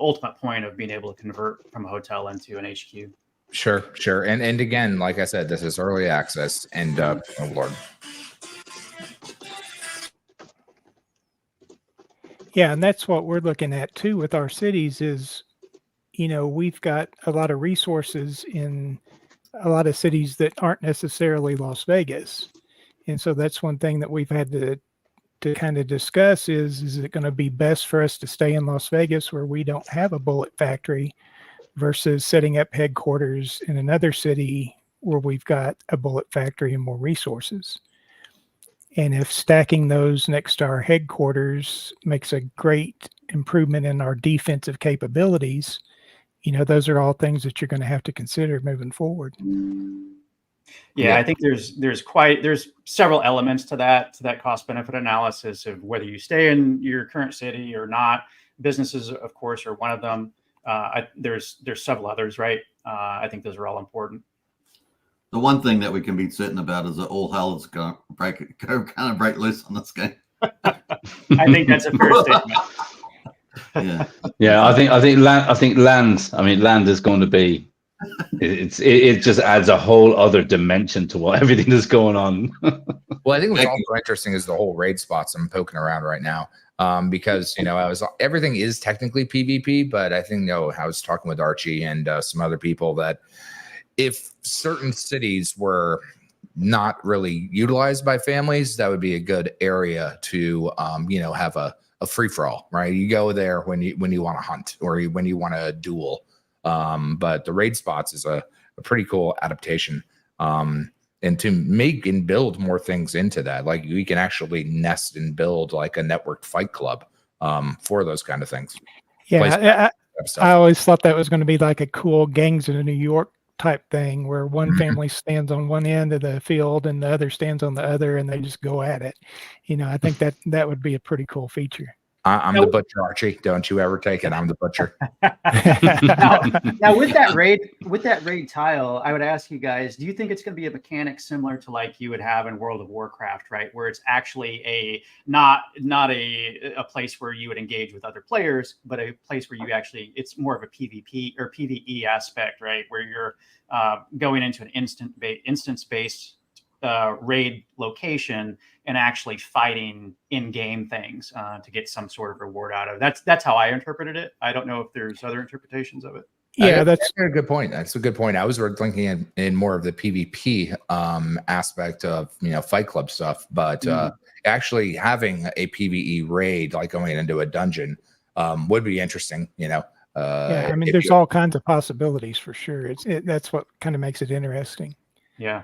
ultimate point of being able to convert from a hotel into an HQ. Sure. And again, like I said, this is early access, and oh Lord. Yeah, and that's what we're looking at too with our cities is, we've got a lot of resources in a lot of cities that aren't necessarily Las Vegas. And so that's one thing that we've had to kind of discuss is it going to be best for us to stay in Las Vegas where we don't have a bullet factory versus setting up headquarters in another city where we've got a bullet factory and more resources. And if stacking those next to our headquarters makes a great improvement in our defensive capabilities, those are all things that you're going to have to consider moving forward. Yeah, I think there's several elements to that cost benefit analysis of whether you stay in your current city or not. Businesses, of course, are one of them. There's several others, right? I think those are all important. The one thing that we can be certain about is that all hell is going to break loose on this game. I think that's a fair statement. Yeah. I think land is going to be. It just adds a whole other dimension to everything that's going on. Well, I think what's also interesting is the whole raid spots I'm poking around right now. Because everything is technically PvP, but I think I was talking with Archie and some other people that if certain cities were not really utilized by families, that would be a good area to have a free for all, right? You go there when you want to hunt or when you want to duel. But the raid spots is a pretty cool adaptation. And to make and build more things into that, like we can actually nest and build like a networked fight club for those kind of things. Yeah, I always thought that was going to be like a cool gangs in New York type thing where one family stands on one end of the field and the other stands on the other and they just go at it. I think that would be a pretty cool feature. I'm the butcher, Archie. Don't you ever take it. I'm the butcher. now with that raid tile, I would ask you guys, do you think it's going to be a mechanic similar to like you would have in World of Warcraft, right? Where it's actually not a place where you would engage with other players, but a place where it's more of a PvP or PvE aspect, right? Where you're going into an instance-based raid location and actually fighting in-game things to get some sort of reward out of it. That's how I interpreted it. I don't know if there's other interpretations of it. Yeah, that's a good point. That's a good point. I was thinking in more of the PvP aspect of Fight Club stuff, but actually having a PvE raid like going into a dungeon would be interesting. I mean, there's all kinds of possibilities for sure. That's what kind of makes it interesting. Yeah.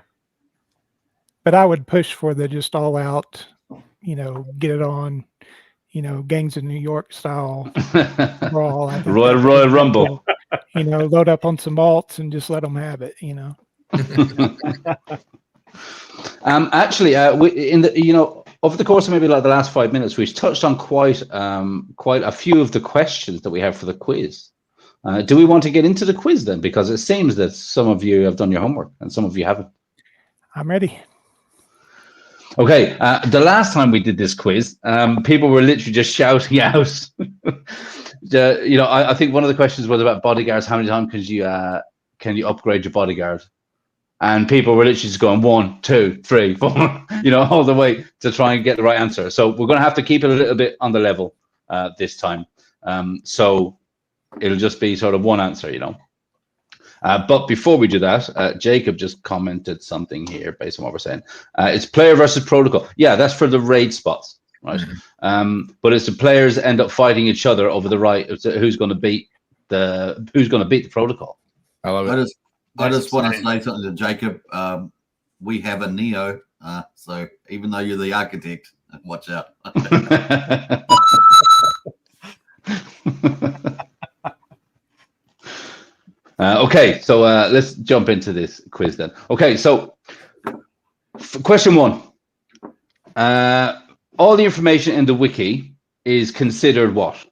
But I would push for the just all out, get it on, gangs of New York style brawl. Royal Rumble. Load up on some alts and just let them have it. Actually, over the course of maybe like the last 5 minutes, we've touched on quite a few of the questions that we have for the quiz. Do we want to get into the quiz then? Because it seems that some of you have done your homework and some of you haven't. I'm ready. Okay, the last time we did this quiz, people were literally just shouting out. I think one of the questions was about bodyguards. How many times can you upgrade your bodyguard? And people were literally just going 1, 2, 3, 4, all the way to try and get the right answer. So we're going to have to keep it a little bit on the level this time. So it'll just be sort of one answer, But before we do that, Jacob just commented something here based on what we're saying. It's player versus protocol. Yeah, that's for the raid spots, right? Mm-hmm. But it's the players end up fighting each other over the right who's going to beat the protocol. I love it. I just want to say something to Jacob. We have a Neo, so even though you're the architect, watch out. Okay, so let's jump into this quiz then. Okay, so question 1. All the information in the wiki is considered what?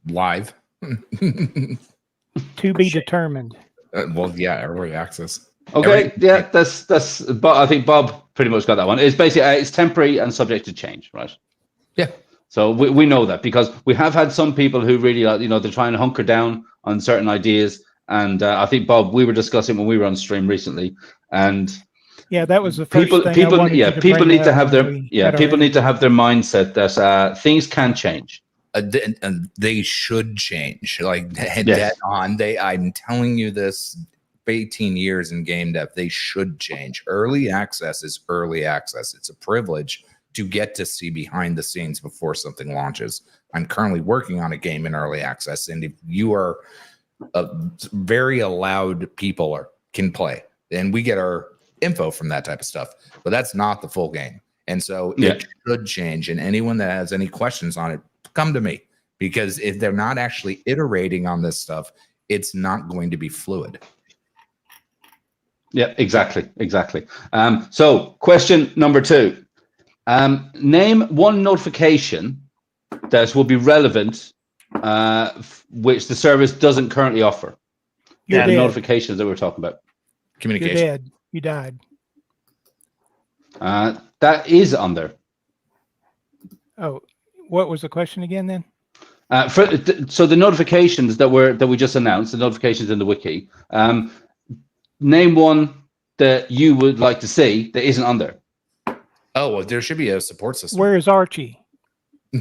Live. To be determined. Well, yeah, early access. Okay, yeah, that's. But I think Bob pretty much got that one. It's basically it's temporary and subject to change, right? Yeah. So we know that because we have had some people who really, they're trying to hunker down on certain ideas, and I think Bob, we were discussing when we were on stream recently, and yeah, that was the first people need to have their mindset that things can change. And they should change, dead on. I'm telling you this, 18 years in game dev, they should change. Early access is early access. It's a privilege to get to see behind the scenes before something launches. I'm currently working on a game in early access, and if you are very allowed people can play, and we get our info from that type of stuff, but that's not the full game. And so it should change, and anyone that has any questions on it, come to me, because if they're not actually iterating on this stuff, it's not going to be fluid. Yeah, exactly. So question number 2, name one notification that will be relevant, which the service doesn't currently offer. The notifications that we're talking about. Communication. You're dead. You died. That is on there. Oh, what was the question again then? So the notifications that we just announced, the notifications in the wiki, name one that you would like to see that isn't on there. Oh, well, there should be a support system. Where is Archie? Do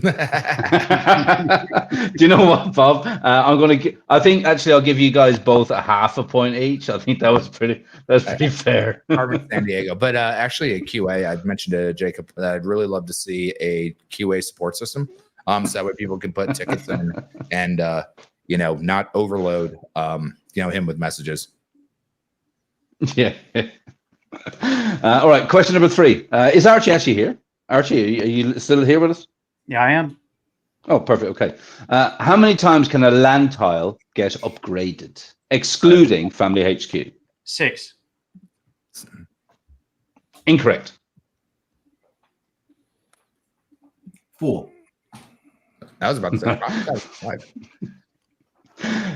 you know what, Bob? I think actually I'll give you guys both a half a point each. I think that's pretty fair. Harvard, San Diego. But actually a QA, I'd mentioned to Jacob that I'd really love to see a QA support system. So that way people can put tickets in and not overload him with messages. Yeah. All right, question number 3. Is Archie actually here? Archie, are you still here with us? Yeah, I am. Oh, perfect. Okay. How many times can a land tile get upgraded, excluding Family HQ? 6. Incorrect. 4. I was about to say 5.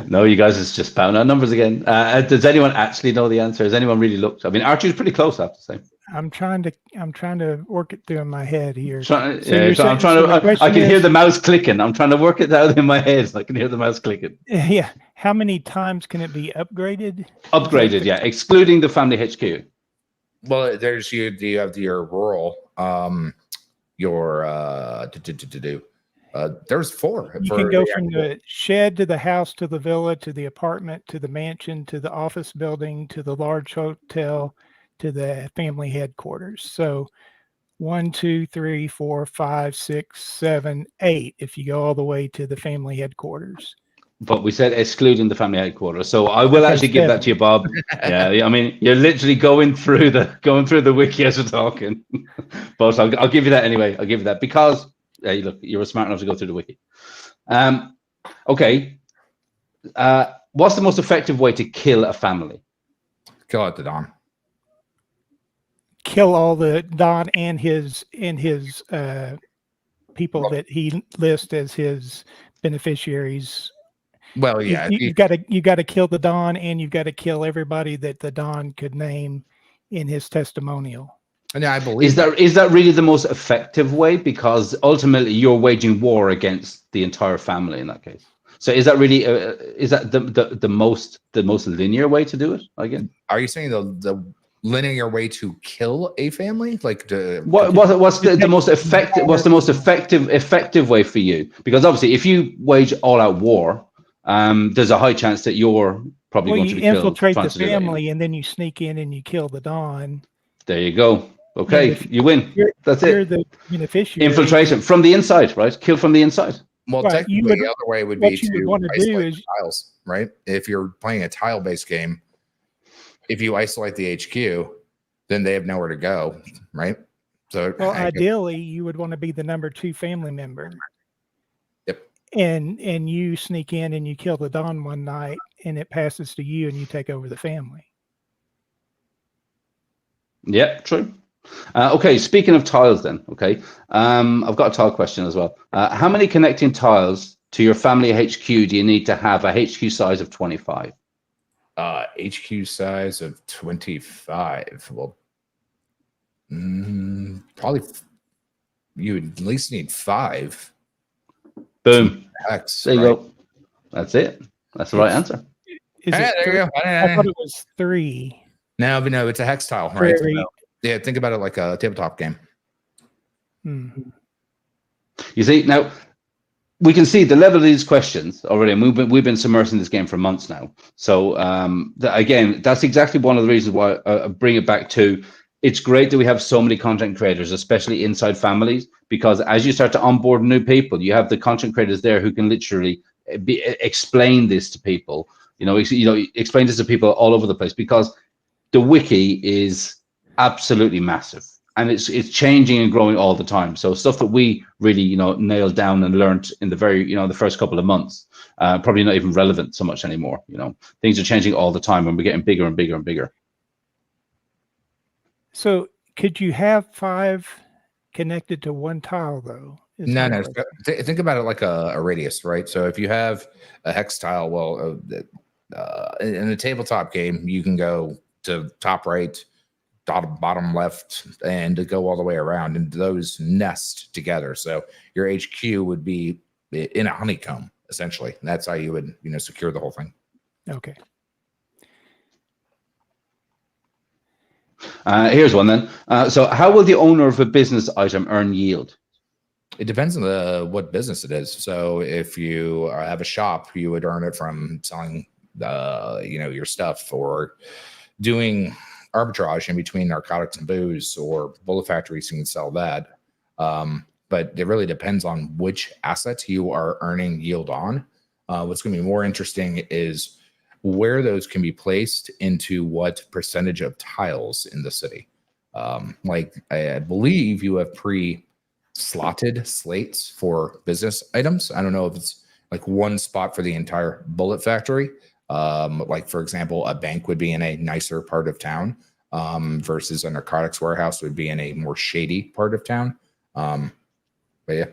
No, you guys is just pounding out numbers again. Does anyone actually know the answer? Has anyone really looked? I mean, Archie's pretty close, I have to say. I'm trying to work it through in my head here. I can hear the mouse clicking. I'm trying to work it out in my head. So I can hear the mouse clicking. Yeah. How many times can it be upgraded? Upgraded, yeah, excluding the Family HQ. Well, there's you have your rural, there's 4. You can go from the shed to the house to the villa to the apartment to the mansion to the office building to the large hotel to the family headquarters. So 1, 2, 3, 4, 5, 6, 7, 8 if you go all the way to the family headquarters. But we said excluding the family headquarters. So I will actually give that to you, Bob. Yeah, I mean, you're literally going through the wiki as we're talking. But I'll give you that anyway. I'll give you that because look, you were smart enough to go through the wiki. Okay. What's the most effective way to kill a family? Kill at the dawn. kill all the Don and his people that he lists as his beneficiaries. Well, yeah, you got to kill the Don, and you've got to kill everybody that the Don could name in his testimonial. and I believe is that really the most effective way? Because ultimately you're waging war against the entire family in that case. So is that really is that the most linear way to do it? Again, are you saying the linear way to kill a family? Like what's the most effective? What's the most effective way for you? Because obviously, if you wage all out war, there's a high chance that you're probably going to be killed. Infiltrate the family, and then you sneak in and you kill the Don. There you go. Okay, you win. That's it. You're the beneficiary. Infiltration from the inside, right? Kill from the inside. Well, right. technically, the other way would be to want to do is tiles, right? If you're playing a tile-based game, if you isolate the HQ, then they have nowhere to go, right? So, well, ideally, you would want to be the number 2 family member. Yep. And you sneak in and you kill the Don one night, and it passes to you, and you take over the family. Yeah, true. Okay, speaking of tiles then, okay, I've got a tile question as well. How many connecting tiles to your family HQ do you need to have a HQ size of 25? HQ size of 25. Well, probably you would at least need 5. Boom. Hex, there you go. That's it. That's the right answer. There you go. I thought it was 3. No, but no, it's a hex tile, right? So, yeah, think about it like a tabletop game. You see, now we can see the level of these questions already, and we've been submersing this game for months now. So again, that's exactly one of the reasons why I bring it back to. It's great that we have so many content creators, especially inside families, because as you start to onboard new people, you have the content creators there who can literally explain this to people. Explain this to people all over the place, because the wiki is absolutely massive, and it's changing and growing all the time. So stuff that we really nailed down and learned in the very the first couple of months, probably not even relevant so much anymore. Things are changing all the time, and we're getting bigger and bigger and bigger. So could you have 5 connected to one tile though? No. Think about it like a radius, right? So if you have a hex tile, well, in a tabletop game, you can go to top right, bottom left, and to go all the way around, and those nest together. So your HQ would be in a honeycomb, essentially. And that's how you would secure the whole thing. Okay. Here's one then. So how will the owner of a business item earn yield? It depends on what business it is. So if you have a shop, you would earn it from selling your stuff, or doing arbitrage in between narcotics and booze, or bullet factories, you can sell that. But it really depends on which assets you are earning yield on. What's going to be more interesting is where those can be placed into what percentage of tiles in the city. Like I believe you have pre-slotted slates for business items. I don't know if it's like one spot for the entire bullet factory. Like for example, a bank would be in a nicer part of town, versus a narcotics warehouse would be in a more shady part of town. But yeah.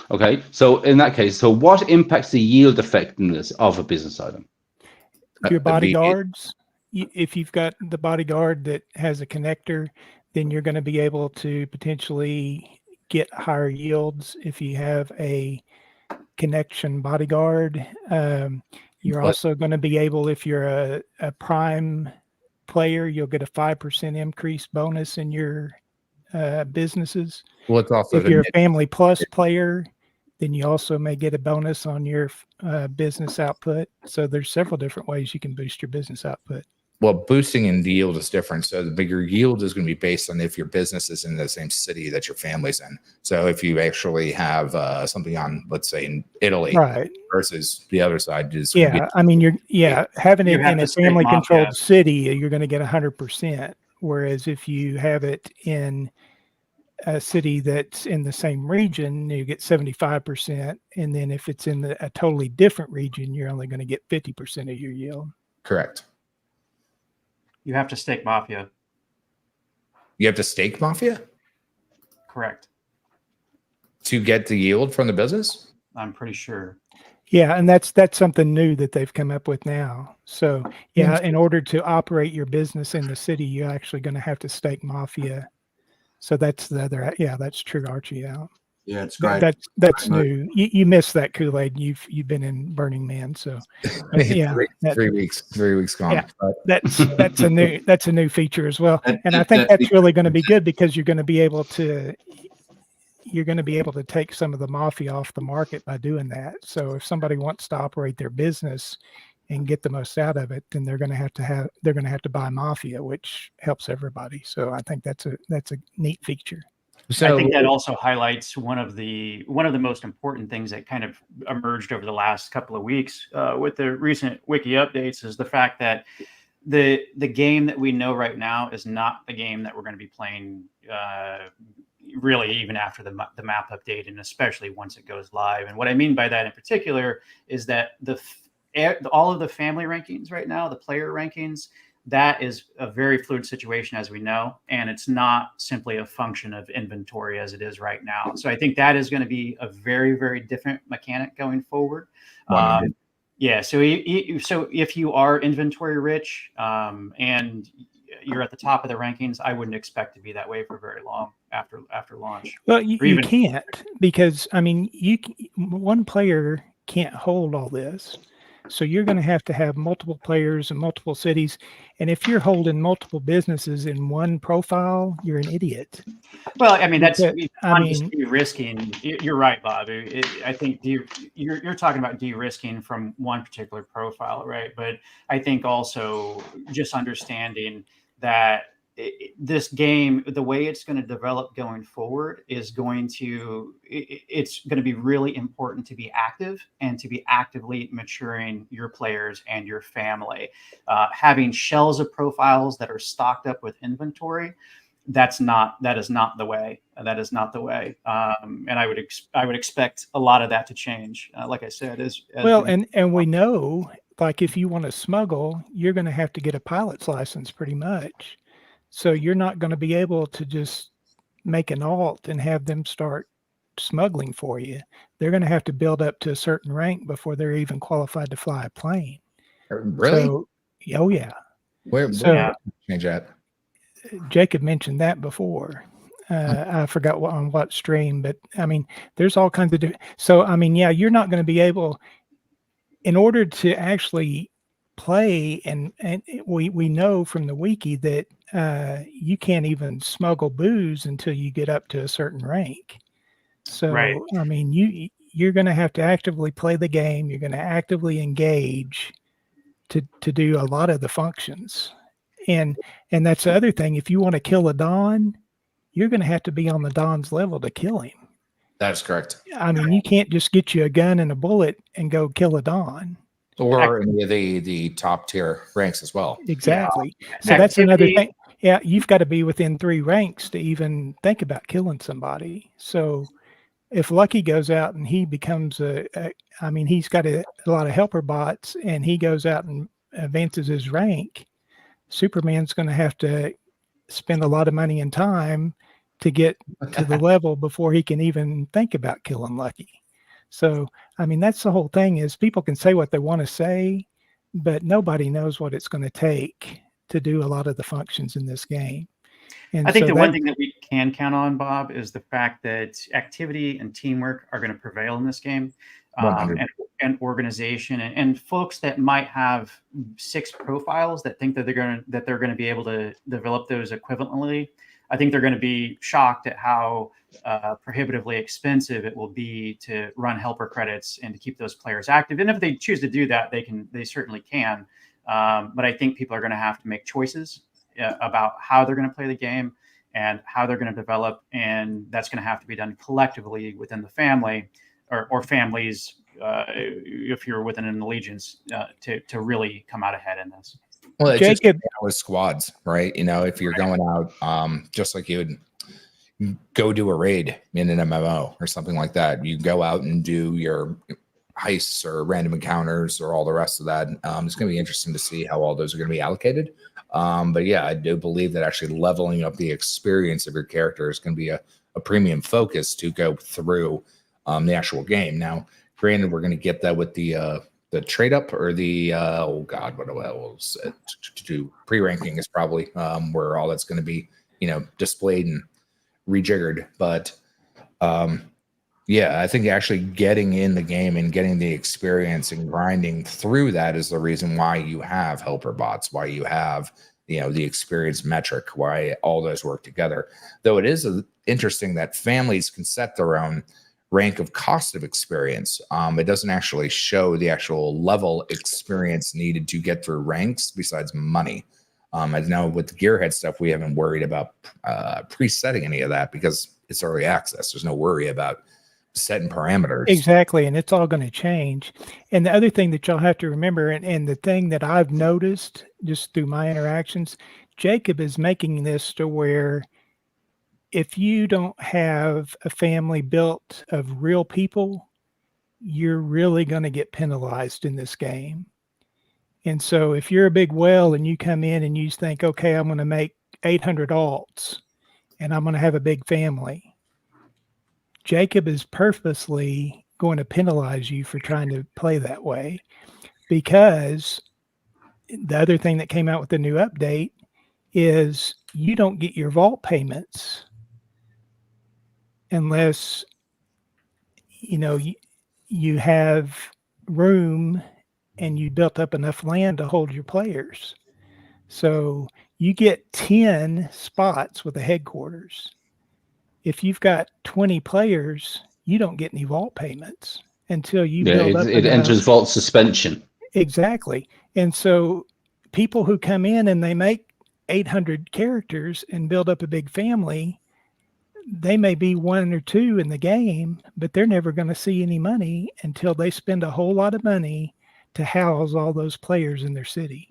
Okay, so in that case, so what impacts the yield effectiveness of a business item? Your bodyguards. If you've got the bodyguard that has a connector, then you're going to be able to potentially get higher yields. If you have a connection bodyguard, you're also going to be able, if you're a prime player, you'll get a 5% increase bonus in your businesses. Well, it's also if you're a family plus player, then you also may get a bonus on your business output. So there's several different ways you can boost your business output. Well, boosting in yield is different. So the bigger yield is going to be based on if your business is in the same city that your family's in. So if you actually have something on, let's say in Italy, right, versus the other side is I mean having it in a family controlled city, you're going to get 100%. Whereas if you have it in a city that's in the same region, you get 75%. And then if it's in a totally different region, you're only going to get 50% of your yield. Correct. You have to stake Mafia. You have to stake Mafia Correct. to get the yield from the business? I'm pretty sure. Yeah, and that's something new that they've come up with now. So yeah, in order to operate your business in the city, you're actually going to have to stake Mafia. So that's the other. Yeah, that's true, Archie. Yeah, Yeah, it's great. That's new. You missed that Kool-Aid. You've been in Burning Man, so yeah, 3 weeks gone. Yeah, that's a new feature as well, and I think that's really going to be good because you're going to be able to take some of the Mafia off the market by doing that. So if somebody wants to operate their business and get the most out of it, then they're going to have to buy Mafia, which helps everybody. So I think that's a neat feature. So I think that also highlights one of the most important things that kind of emerged over the last couple of weeks with the recent Wiki updates is the fact that the game that we know right now is not the game that we're going to be playing really even after the map update, and especially once it goes live. And what I mean by that in particular is that all of the family rankings right now, the player rankings, that is a very fluid situation, as we know, and it's not simply a function of inventory as it is right now. So I think that is going to be a very, very different mechanic going forward. Yeah. So if you are inventory rich and you're at the top of the rankings, I wouldn't expect to be that way for very long after launch. Well, you can't, because I mean, one player can't hold all this. So you're going to have multiple players in multiple cities. And if you're holding multiple businesses in one profile, you're an idiot. Well, I mean, just de-risking. You're right, Bob. I think you're talking about de-risking from one particular profile, right? But I think also just understanding that this game, the way it's going to develop going forward is it's going to be really important to be active and to be actively maturing your players and your family. Having shells of profiles that are stocked up with inventory, that is not the way. That is not the way. And I would expect a lot of that to change. Like I said, and we know, like, if you want to smuggle, you're going to have to get a pilot's license pretty much. So you're not going to be able to just make an alt and have them start smuggling for you. They're going to have to build up to a certain rank before they're even qualified to fly a plane. Really? So, oh yeah. Where change that? Jacob mentioned that before. I forgot on what stream, but I mean, there's all kinds of different. So I mean, yeah, you're not going to be able, in order to actually play, and we know from the wiki that you can't even smuggle booze until you get up to a certain rank. So right. I mean, you're going to have to actively play the game. You're going to actively engage to do a lot of the functions, and that's the other thing. If you want to kill a Don, you're going to have to be on the Don's level to kill him. That's correct. I mean, you can't just get you a gun and a bullet and go kill a Don. Or any of the top tier ranks as well. Exactly. Yeah. So that's another thing. Yeah, you've got to be within 3 ranks to even think about killing somebody. So if Lucky goes out and he becomes he's got a lot of helper bots, and he goes out and advances his rank, Superman's going to have to spend a lot of money and time to get to the level before he can even think about killing Lucky. So, I mean, that's the whole thing, is people can say what they want to say, but nobody knows what it's going to take to do a lot of the functions in this game. And I think one thing that we can count on, Bob, is the fact that activity and teamwork are going to prevail in this game, and organization, and folks that might have 6 profiles that think that they're going to be able to develop those equivalently. I think they're going to be shocked at how prohibitively expensive it will be to run helper credits and to keep those players active. And if they choose to do that, they certainly can. But I think people are going to have to make choices about how they're going to play the game and how they're going to develop. And that's going to have to be done collectively within the family or families, if you're within an allegiance, to really come out ahead in this. Well, it's Jacob, just with squads, right? You know, if you're going out, just like you would go do a raid in an MMO or something like that, you go out and do your heists or random encounters or all the rest of that. It's going to be interesting to see how all those are going to be allocated. But yeah, I do believe that actually leveling up the experience of your character is going to be a premium focus to go through the actual game. Now, granted, we're going to get that with the trade up or the oh god, what was it? To pre-ranking is probably where all that's going to be, displayed and rejiggered. But yeah, I think actually getting in the game and getting the experience and grinding through that is the reason why you have helper bots, why you have the experience metric, why all those work together. Though it is interesting that families can set their own rank of cost of experience. It doesn't actually show the actual level experience needed to get through ranks besides money. I know with the Gearhead stuff, we haven't worried about presetting any of that because it's early access. There's no worry about setting parameters. Exactly, and it's all going to change. And the other thing that y'all have to remember, and the thing that I've noticed just through my interactions, Jacob is making this to where if you don't have a family built of real people, you're really going to get penalized in this game. And so if you're a big whale and you come in and you think, okay, I'm going to make 800 alts and I'm going to have a big family, Jacob is purposely going to penalize you for trying to play that way, because the other thing that came out with the new update is you don't get your vault payments unless you have room and you built up enough land to hold your players. So you get 10 spots with the headquarters. If you've got 20 players, you don't get any vault payments until you build up. It enters vault suspension. Exactly. And so people who come in and they make 800 characters and build up a big family, they may be 1 or 2 in the game, but they're never going to see any money until they spend a whole lot of money to house all those players in their city.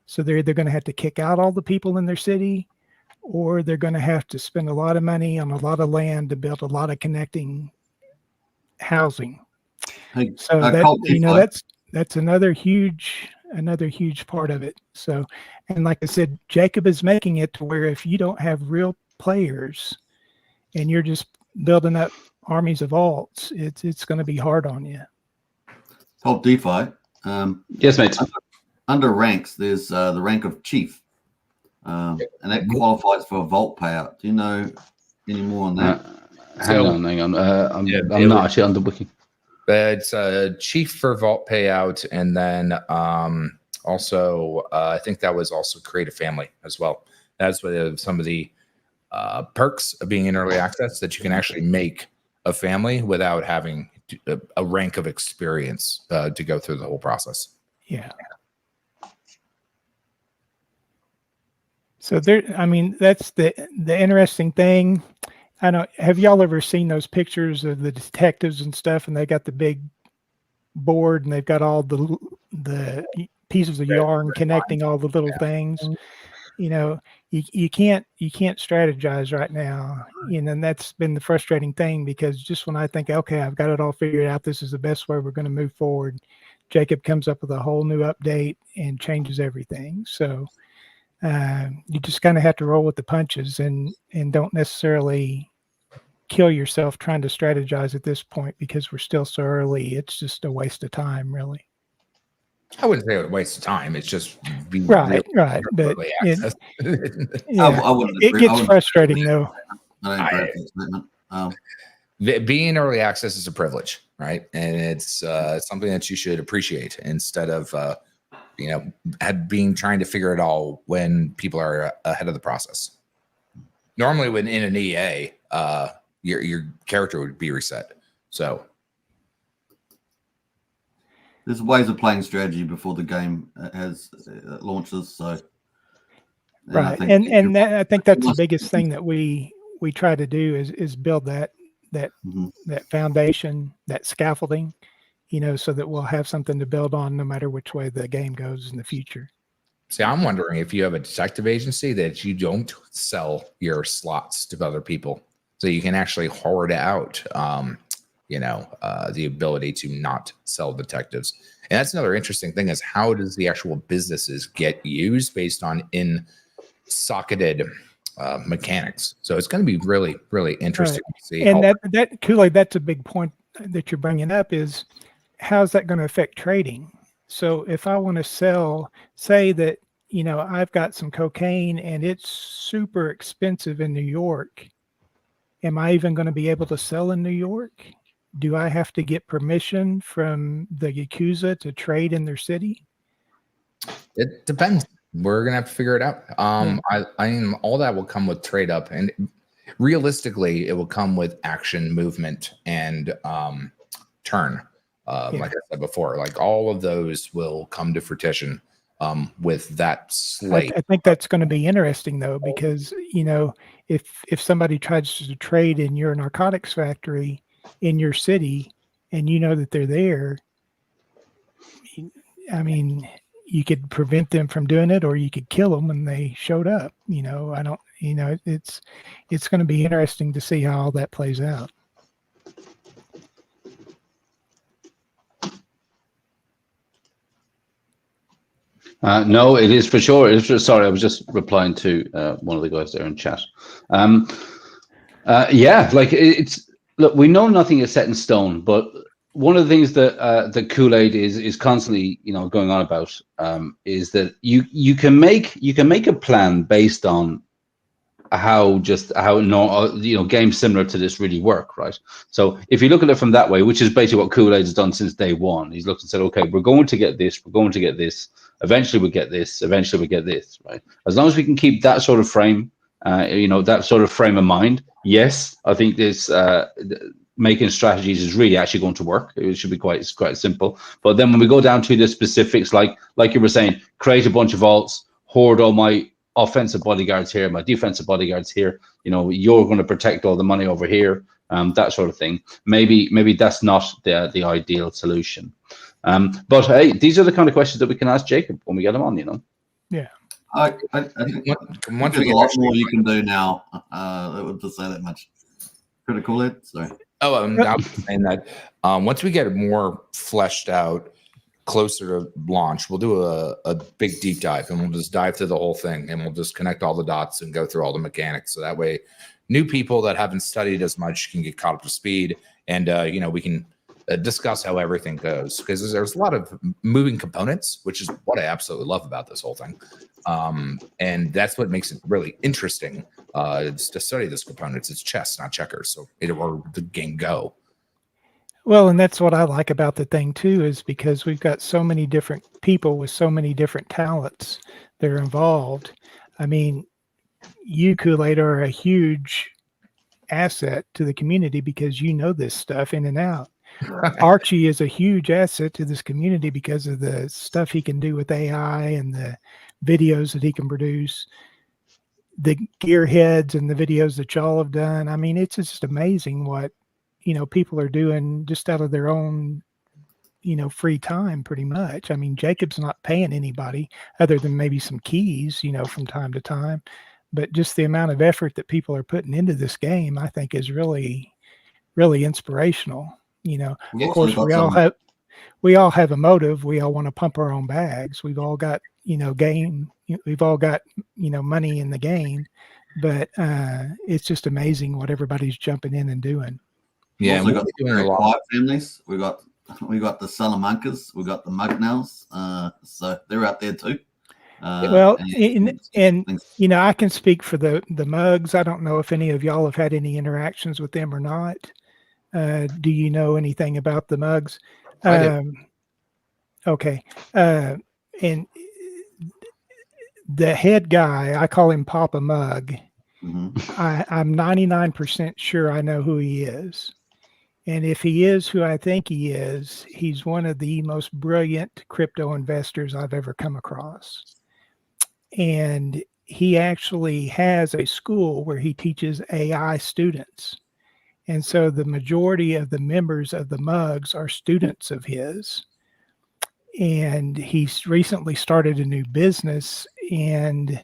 So they're either going to have to kick out all the people in their city, or they're going to have to spend a lot of money on a lot of land to build a lot of connecting housing. So that's another huge part of it. So, and like I said, Jacob is making it to where if you don't have real players and you're just building up armies of alts, it's going to be hard on you. KvltDeFi. Yes, mate. Under ranks, there's the rank of chief. And that qualifies for a vault payout. Do you know any more on that? Hang on. I'm not actually on the Wiki. It's chief for vault payout, and then also I think that was also create a family as well. That's what some of the perks of being in early access, that you can actually make a family without having a rank of experience to go through the whole process. Yeah. So that's the interesting thing. I don't, have y'all ever seen those pictures of the detectives and stuff, and they got the big board and they've got all the pieces of yarn connecting all the little things. You can't strategize right now. And that's been the frustrating thing, because just when I think, okay, I've got it all figured out, this is the best way we're going to move forward, Jacob comes up with a whole new update and changes everything. So you just kind of have to roll with the punches and don't necessarily kill yourself trying to strategize at this point, because we're still so early. It's just a waste of time, really. I wouldn't say it was a waste of time. It's just right. But it gets frustrating though. Being in early access is a privilege, right? And it's something that you should appreciate, instead of trying to figure it all when people are ahead of the process. Normally, when in an EA, your character would be reset. So there's ways of playing strategy before the game has launches. So right, and I think that's the biggest thing that we try to do is build that foundation, that scaffolding, so that we'll have something to build on no matter which way the game goes in the future. See, I'm wondering if you have a detective agency that you don't sell your slots to other people, so you can actually hoard out, the ability to not sell detectives. And that's another interesting thing, is how does the actual businesses get used based on in-socketed mechanics. So it's going to be really, really interesting to see. And that Kool-Aid, that's a big point that you're bringing up, is how's that going to affect trading? So if I want to sell, say that, I've got some cocaine and it's super expensive in New York. Am I even going to be able to sell in New York? Do I have to get permission from the Yakuza to trade in their city? It depends. We're gonna have to figure it out. I mean, all that will come with trade up, and realistically, it will come with action, movement, and turn. Like I said before, like all of those will come to fruition with that slate. I think that's going to be interesting, though, because if somebody tries to trade in your narcotics factory in your city, and you know that they're there, I mean, you could prevent them from doing it, or you could kill them when they showed up. It's going to be interesting to see how all that plays out. No, it is for sure. Sorry, I was just replying to one of the guys there in chat. Yeah, look, we know nothing is set in stone, but one of the things that the Kool-Aid is constantly going on about is that you can make a plan based on how games similar to this really work, right? So if you look at it from that way, which is basically what Kool-Aid has done since day one, he's looked and said, okay, we're going to get this, eventually we get this, eventually we get this, right? As long as we can keep that sort of frame, that sort of frame of mind, yes, I think this making strategies is really actually going to work. It should be quite simple. But then when we go down to the specifics, like you were saying, create a bunch of vaults, hoard all my offensive bodyguards here, my defensive bodyguards here, you're going to protect all the money over here, that sort of thing. Maybe that's not the ideal solution. But hey, these are the kind of questions that we can ask Jacob when we get him on, Yeah. I think Once there's a lot more you can do now. I would just say that much. Critical it. Sorry. Oh, I was saying that once we get more fleshed out, closer to launch, we'll do a big deep dive, and we'll just dive through the whole thing, and we'll just connect all the dots and go through all the mechanics. So that way, new people that haven't studied as much can get caught up to speed, and we can discuss how everything goes, because there's a lot of moving components, which is what I absolutely love about this whole thing. And that's what makes it really interesting to study these components. It's chess, not checkers. So or the game go. Well, and that's what I like about the thing too, is because we've got so many different people with so many different talents that are involved. I mean, you, Kool-Aid, are a huge asset to the community because you know this stuff in and out. Archie is a huge asset to this community because of the stuff he can do with AI and the videos that he can produce, the gearheads and the videos that y'all have done. I mean, it's just amazing what, people are doing just out of their own, free time, pretty much. I mean, Jacob's not paying anybody other than maybe some keys, from time to time, but just the amount of effort that people are putting into this game, I think is really, really inspirational. Of course, we all have a motive. We all want to pump our own bags. We've all got, we've all got, money in the game, but it's just amazing what everybody's jumping in and doing. Yeah, we got the very quiet families. We got the Salamancas. We got the Mugnells. So they're out there too. Well, and I can speak for the Mugs. I don't know if any of y'all have had any interactions with them or not. Do you know anything about the Mugs? Okay. And the head guy, I call him Papa Mug. Mm-hmm. I'm 99% sure I know who he is. And if he is who I think he is, he's one of the most brilliant crypto investors I've ever come across. And he actually has a school where he teaches AI students. And so the majority of the members of the Mugs are students of his. And he's recently started a new business, and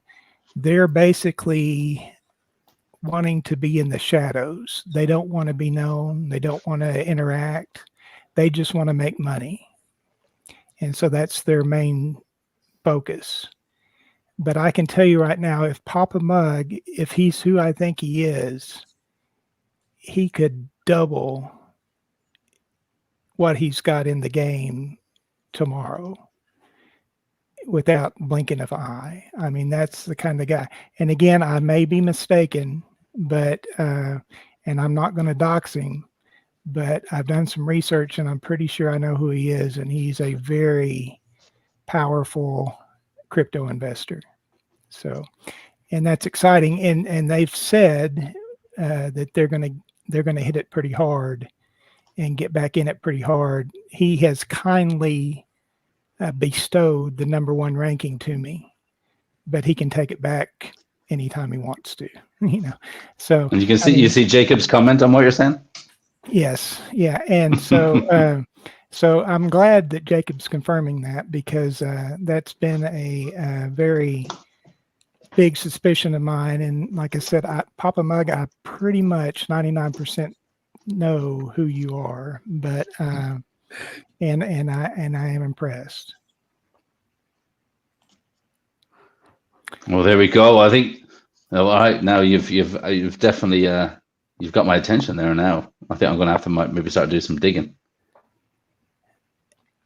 they're basically wanting to be in the shadows. They don't want to be known. They don't want to interact. They just want to make money. And so that's their main focus. But I can tell you right now, if Papa Mug, if he's who I think he is, he could double what he's got in the game tomorrow without blinking of an eye. I mean, that's the kind of guy. And again, I may be mistaken, but and I'm not going to dox him, but I've done some research and I'm pretty sure I know who he is, and he's a very powerful crypto investor. So, and that's exciting. And they've said that they're going to hit it pretty hard and get back in it pretty hard. He has kindly bestowed the #1 ranking to me, but he can take it back anytime he wants to, you know. So, and you can see, you see Jacob's comment on what you're saying. Yes, yeah, and so so I'm glad that Jacob's confirming that, because that's been a very big suspicion of mine. And like I said, Papa Mug, I pretty much 99% know who you are, but and I am impressed. Well, there we go. I think, all right, now you've definitely you've got my attention there. Now I think I'm going to have to maybe start doing some digging.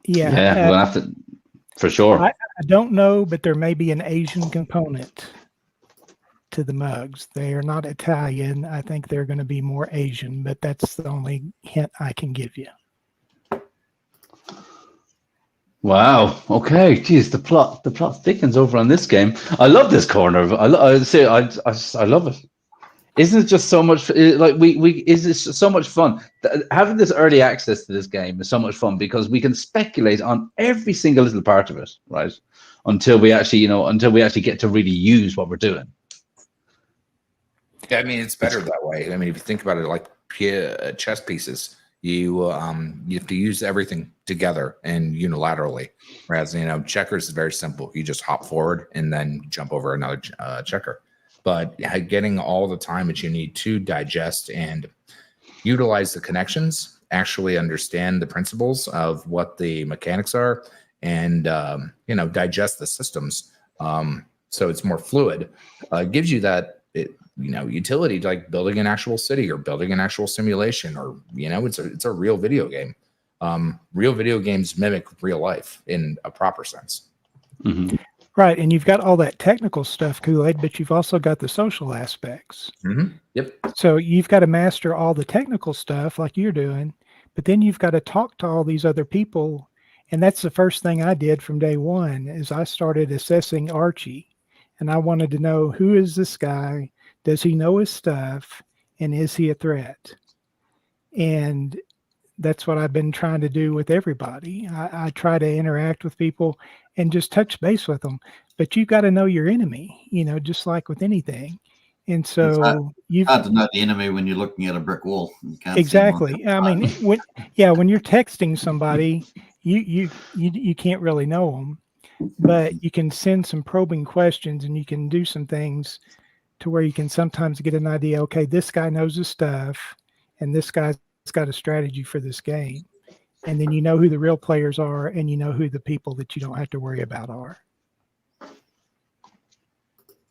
Yeah, we're going to have to, for sure. I don't know, but there may be an Asian component to the mugs. They are not Italian. I think they're going to be more Asian, but that's the only hint I can give you. Wow. Okay. Geez, the plot thickens over on this game. I love this corner. I love it. Isn't it just so much? Like is this so much fun? Having this early access to this game is so much fun because we can speculate on every single little part of it, right? Until we actually get to really use what we're doing. Yeah, I mean, it's better that way. I mean, if you think about it, like chess pieces, you have to use everything together and unilaterally. Whereas, you know, checkers is very simple. You just hop forward and then jump over another checker. But getting all the time that you need to digest and utilize the connections, actually understand the principles of what the mechanics are, and you know, digest the systems, so it's more fluid. Gives you that utility to like building an actual city or building an actual simulation, or you know, it's a real video game. Real video games mimic real life in a proper sense. Mm-hmm. Right, and you've got all that technical stuff, Kool-Aid, but you've also got the social aspects. Mm-hmm. Yep. So you've got to master all the technical stuff like you're doing, but then you've got to talk to all these other people. And that's the first thing I did from day one is I started assessing Archie. And I wanted to know, who is this guy? Does he know his stuff? And is he a threat? And that's what I've been trying to do with everybody. I try to interact with people and just touch base with them. But you've got to know your enemy, you know, just like with anything. And so you've hard to know the enemy when you're looking at a brick wall. You can't exactly. I mean, when you're texting somebody, you can't really know them, but you can send some probing questions and you can do some things to where you can sometimes get an idea. Okay, this guy knows his stuff, and this guy's got a strategy for this game. And then you know who the real players are, and you know who the people that you don't have to worry about are.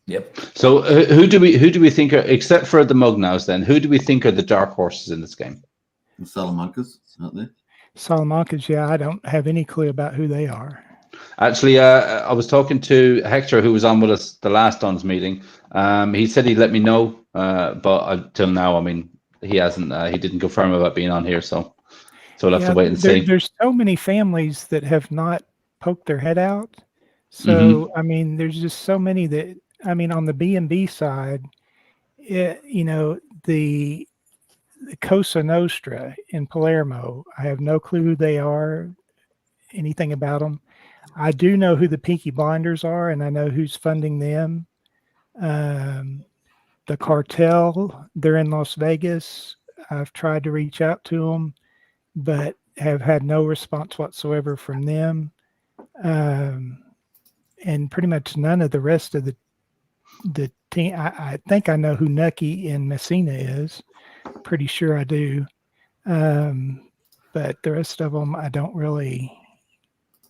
Yep. So who do we think are, except for the Mugnows, then who do we think are the dark horses in this game? The Salamancas, aren't they? Salamancas, yeah, I don't have any clue about who they are. Actually, I was talking to Hector, who was on with us the last DONS meeting. He said he'd let me know, but until now, I mean, he hasn't. He didn't confirm about being on here, so we'll have to wait and see. There's so many families that have not poked their head out. So I mean, there's just so many that. I mean, on the B&B side, you know, the Cosa Nostra in Palermo, I have no clue who they are, anything about them. I do know who the Peaky Blinders are, and I know who's funding them. The cartel, they're in Las Vegas. I've tried to reach out to them, but have had no response whatsoever from them. And pretty much none of the rest of the the team. I think I know who Nucky and Messina is. Pretty sure I do. But the rest of them, I don't really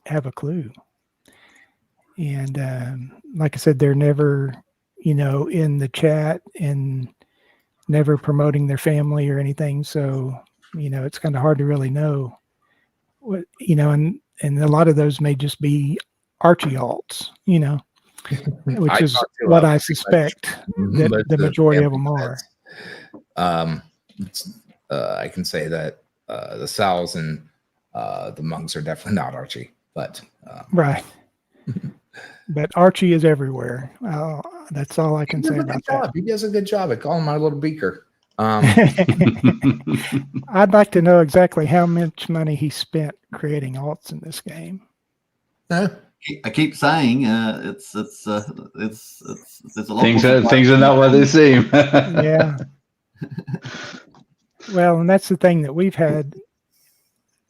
have a clue. And like I said, they're never, in the chat and never promoting their family or anything. So, it's kind of hard to really know what, and a lot of those may just be Archie alts, which is what I suspect that the majority of them are. I can say that the Sal's and the Monks are definitely not Archie, but right. But Archie is everywhere. That's all I can say about that. He does a good job. I call him my little beaker. I'd like to know exactly how much money he spent creating alts in this game. I keep saying it's a lot. Things are not what they seem. Yeah. Well, and that's the thing that we've had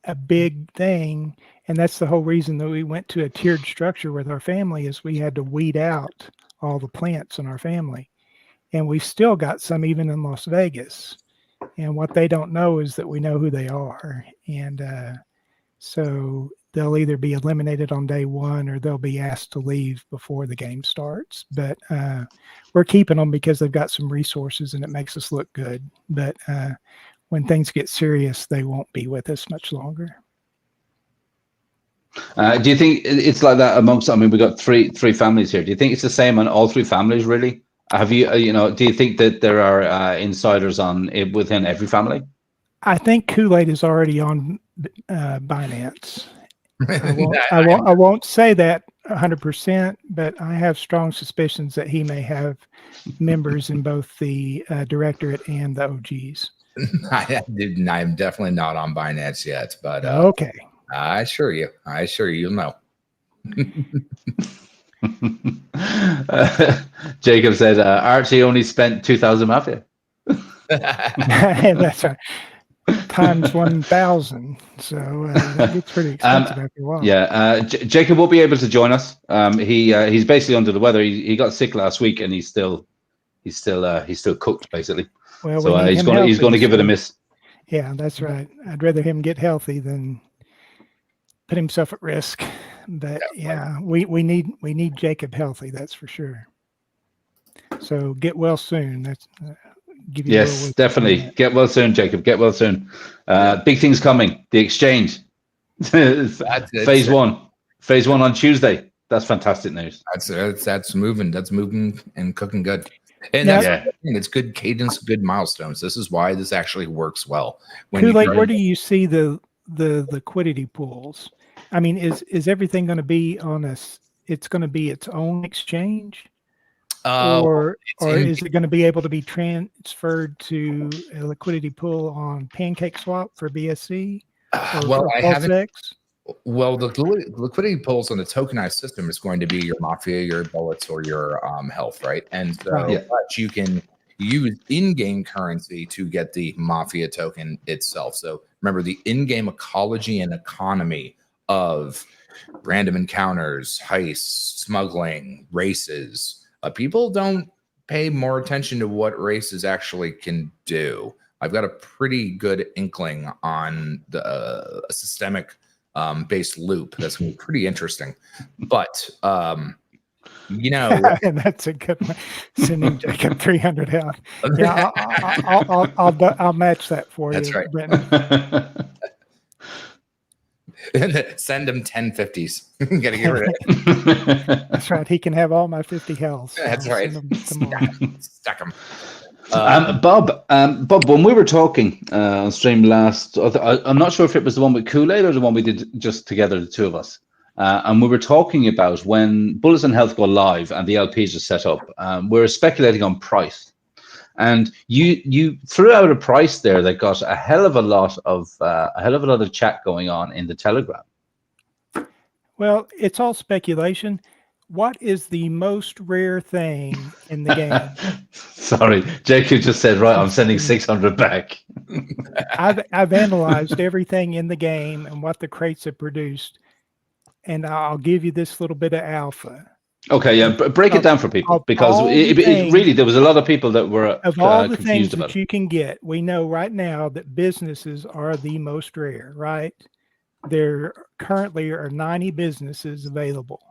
a big thing, and that's the whole reason that we went to a tiered structure with our family is we had to weed out all the plants in our family. And we've still got some even in Las Vegas. And what they don't know is that we know who they are. And so they'll either be eliminated on day one or they'll be asked to leave before the game starts. But we're keeping them because they've got some resources and it makes us look good. But when things get serious, they won't be with us much longer. Do you think it's like that amongst, I mean, we've got three families here. Do you think it's the same on all three families, really? Have you, do you think that there are insiders on it within every family? I think Kool-Aid is already on Binance. I won't say that 100%, but I have strong suspicions that he may have members in both the directorate and the OGs. I'm definitely not on Binance yet, but okay. I assure you, you'll know. Jacob said Archie only spent 2,000 Mafia. That's right. Times 1,000. So that gets pretty expensive after a while. Yeah, Jacob will be able to join us. He's basically under the weather. He got sick last week, and he's still cooked basically. Well, so he's going to give it a miss. Yeah, that's right. I'd rather him get healthy than put himself at risk. But yeah, we need Jacob healthy. That's for sure. So get well soon. That's give you. Yes, definitely. Get well soon, Jacob. Get well soon. Big things coming. The exchange. Phase one on Tuesday. That's fantastic news. That's moving. That's moving and cooking good. And it's good cadence, good milestones. This is why this actually works well. Kool-Aid, where do you see the liquidity pools? I mean, is everything going to be on it's going to be its own exchange? Or is it going to be able to be transferred to a liquidity pool on PancakeSwap for BSC? Well, I haven't. Well, the liquidity pools on the tokenized system is going to be your Mafia, your bullets, or your health, right? And so but you can use in-game currency to get the Mafia token itself. So remember, the in-game ecology and economy of random encounters, heists, smuggling, races. People don't pay more attention to what races actually can do. I've got a pretty good inkling on the systemic based loop that's going to be pretty interesting. But that's a good one. Sending Jacob 300 health. Yeah, I'll match that for that's you. Right. Send him 10 50s. Gotta get rid of it. That's right. He can have all my 50 health. That's right. Stack them. Bob, when we were talking on stream last, I'm not sure if it was the one with Kool-Aid or the one we did just together, the two of us. And we were talking about when Bullets and Health go live and the LPs are set up, we're speculating on price. And you threw out a price there that got a hell of a lot of chat going on in the Telegram. Well, it's all speculation. What is the most rare thing in the game? Sorry, Jacob just said, right, I'm sending 600 back. I've analyzed everything in the game and what the crates have produced, and I'll give you this little bit of alpha. Okay, yeah, break it down for people, because really there was a lot of people that were of all the confused things about that you can get. We know right now that businesses are the most rare, right? There currently are 90 businesses available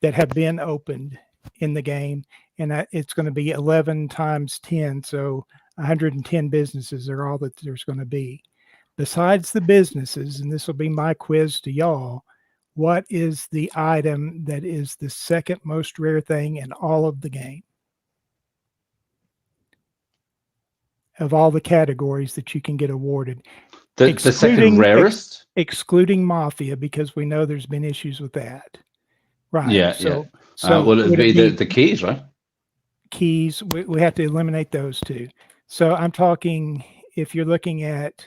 that have been opened in the game, and it's going to be 11 times 10, so 110 businesses are all that there's going to be. Besides the businesses, and this will be my quiz to y'all, what is the item that is the second most rare thing in all of the game? Of all the categories that you can get awarded. The second rarest? Excluding Mafia, because we know there's been issues with that. Right. Yeah, so well, it'd be the keys, right? Keys, we have to eliminate those two. So I'm talking, if you're looking at,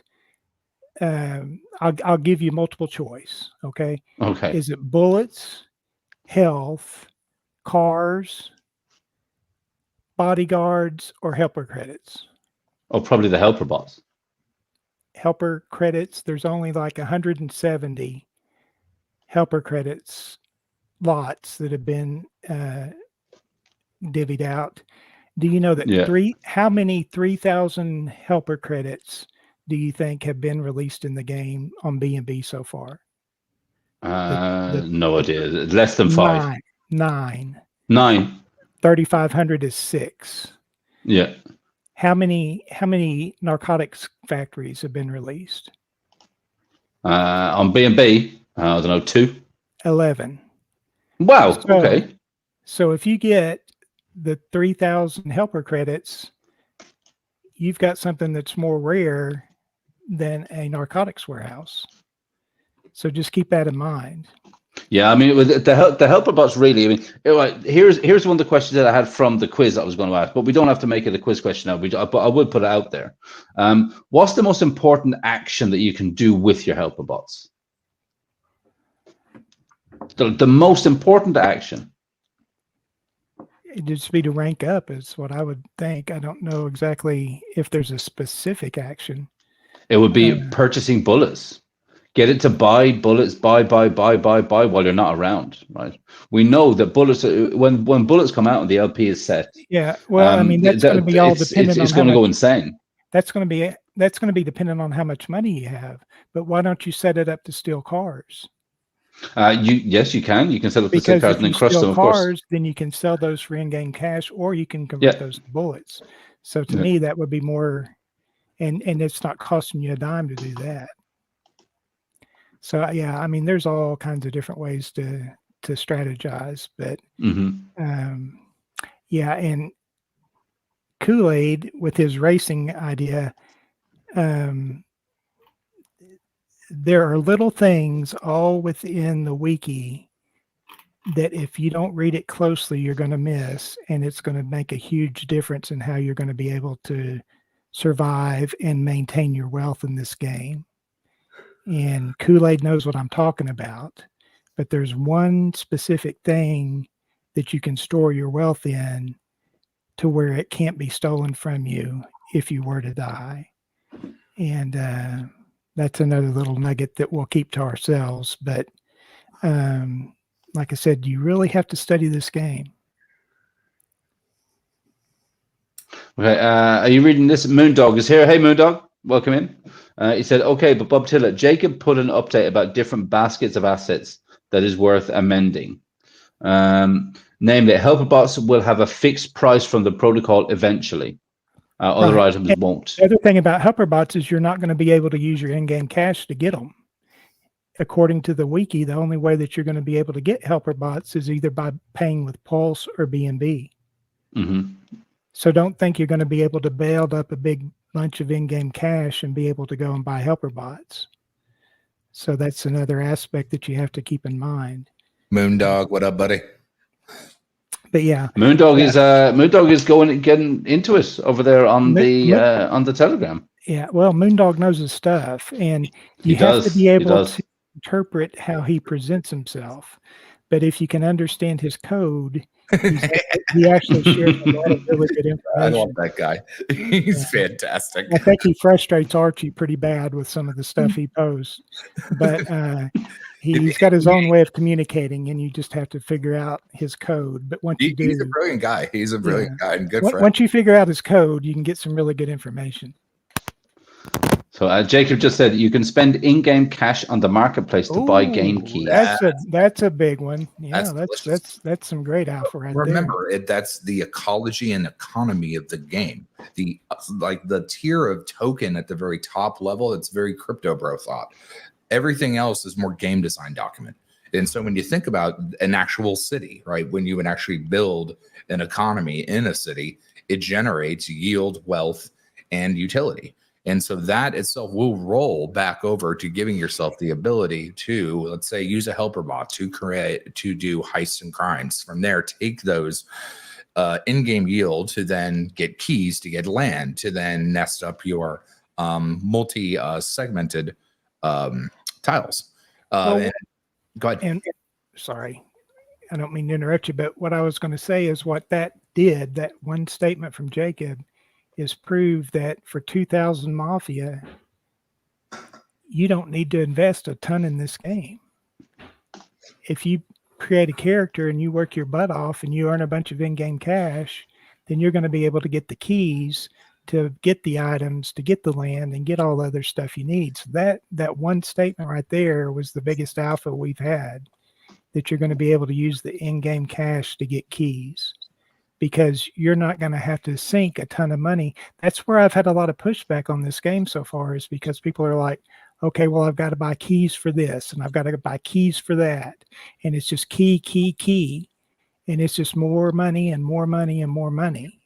I'll give you multiple choice, okay? Okay. Is it bullets, health, cars, bodyguards, or helper credits? Oh, probably the helper bots. Helper credits, there's only like 170 helper credits lots that have been divvied out. Do you know that how many 3,000 helper credits do you think have been released in the game on B&B so far? No idea. Less than 5. 9. 3,500 is 6. Yeah. How many narcotics factories have been released? On B&B, I don't know, 2. 11. Wow. Okay. So if you get the 3,000 helper credits, you've got something that's more rare than a narcotics warehouse. So just keep that in mind. Yeah, I mean, with the helper bots, really. I mean, here's one of the questions that I had from the quiz that I was going to ask, but we don't have to make it a quiz question now. But I would put it out there. What's the most important action that you can do with your helper bots? The most important action. It'd just be to rank up is what I would think. I don't know exactly if there's a specific action. It would be purchasing bullets. Get it to buy bullets, buy while you're not around, right? We know that bullets, when bullets come out and the LP is set. Yeah, well, I mean, that's going to be all dependent on it's going to go insane. That's going to be dependent on how much money you have. But why don't you set it up to steal cars? Yes, you can. You can set up the steal cars and then crush them, of course. Then you can sell those for in-game cash, or you can convert those to bullets. So to me, that would be more, and it's not costing you a dime to do that. So yeah, I mean, there's all kinds of different ways to strategize, but yeah, and Kool-Aid with his racing idea, there are little things all within the wiki that if you don't read it closely, you're going to miss, and it's going to make a huge difference in how you're going to be able to survive and maintain your wealth in this game. And Kool-Aid knows what I'm talking about, but there's one specific thing that you can store your wealth in to where it can't be stolen from you if you were to die. And that's another little nugget that we'll keep to ourselves. But like I said, you really have to study this game. Okay, are you reading this? Moondog is here. Hey, Moondog, welcome in. He said, okay, but Bob Tillett, Jacob put an update about different baskets of assets that is worth amending. Namely, helper bots will have a fixed price from the protocol eventually. Other items won't. The other thing about helper bots is you're not going to be able to use your in-game cash to get them. According to the wiki, the only way that you're going to be able to get helper bots is either by paying with Pulse or BNB. So don't think you're going to be able to build up a big bunch of in-game cash and be able to go and buy helper bots. So that's another aspect that you have to keep in mind. Moondog, what up, buddy? But yeah, Moondog is getting into it over there on the Telegram. Yeah, well, Moondog knows his stuff, and you have to be able to interpret how he presents himself. But if you can understand his code, He actually shares a lot of really good information. I love that guy. He's fantastic. I think he frustrates Archie pretty bad with some of the stuff he posts, but he's got his own way of communicating, and you just have to figure out his code. But once you do, he's a brilliant guy. He's a brilliant guy and good friend. Once you figure out his code, you can get some really good information. So Jacob just said you can spend in-game cash on the marketplace to buy game keys. That's a big one. Yeah, that's some great alpha right there. Remember, that's the ecology and economy of the game. The tier of token at the very top level. It's very crypto bro thought. Everything else is more game design document. And so when you think about an actual city, right, when you would actually build an economy in a city, it generates yield, wealth, and utility. And so that itself will roll back over to giving yourself the ability to, let's say, use a helper bot to do heists and crimes. From there, take those in-game yield to then get keys to get land, to then nest up your multi-segmented tiles. Go ahead. And sorry, I don't mean to interrupt you, but what I was going to say is what that did, that one statement from Jacob, is prove that for 2000 Mafia, you don't need to invest a ton in this game. If you create a character and you work your butt off and you earn a bunch of in-game cash, then you're going to be able to get the keys to get the items, to get the land, and get all the other stuff you need. So that one statement right there was the biggest alpha we've had, that you're going to be able to use the in-game cash to get keys, because you're not going to have to sink a ton of money. That's where I've had a lot of pushback on this game so far, is because people are like, okay, well, I've got to buy keys for this, and I've got to buy keys for that. And it's just key. And it's just more money and more money and more money.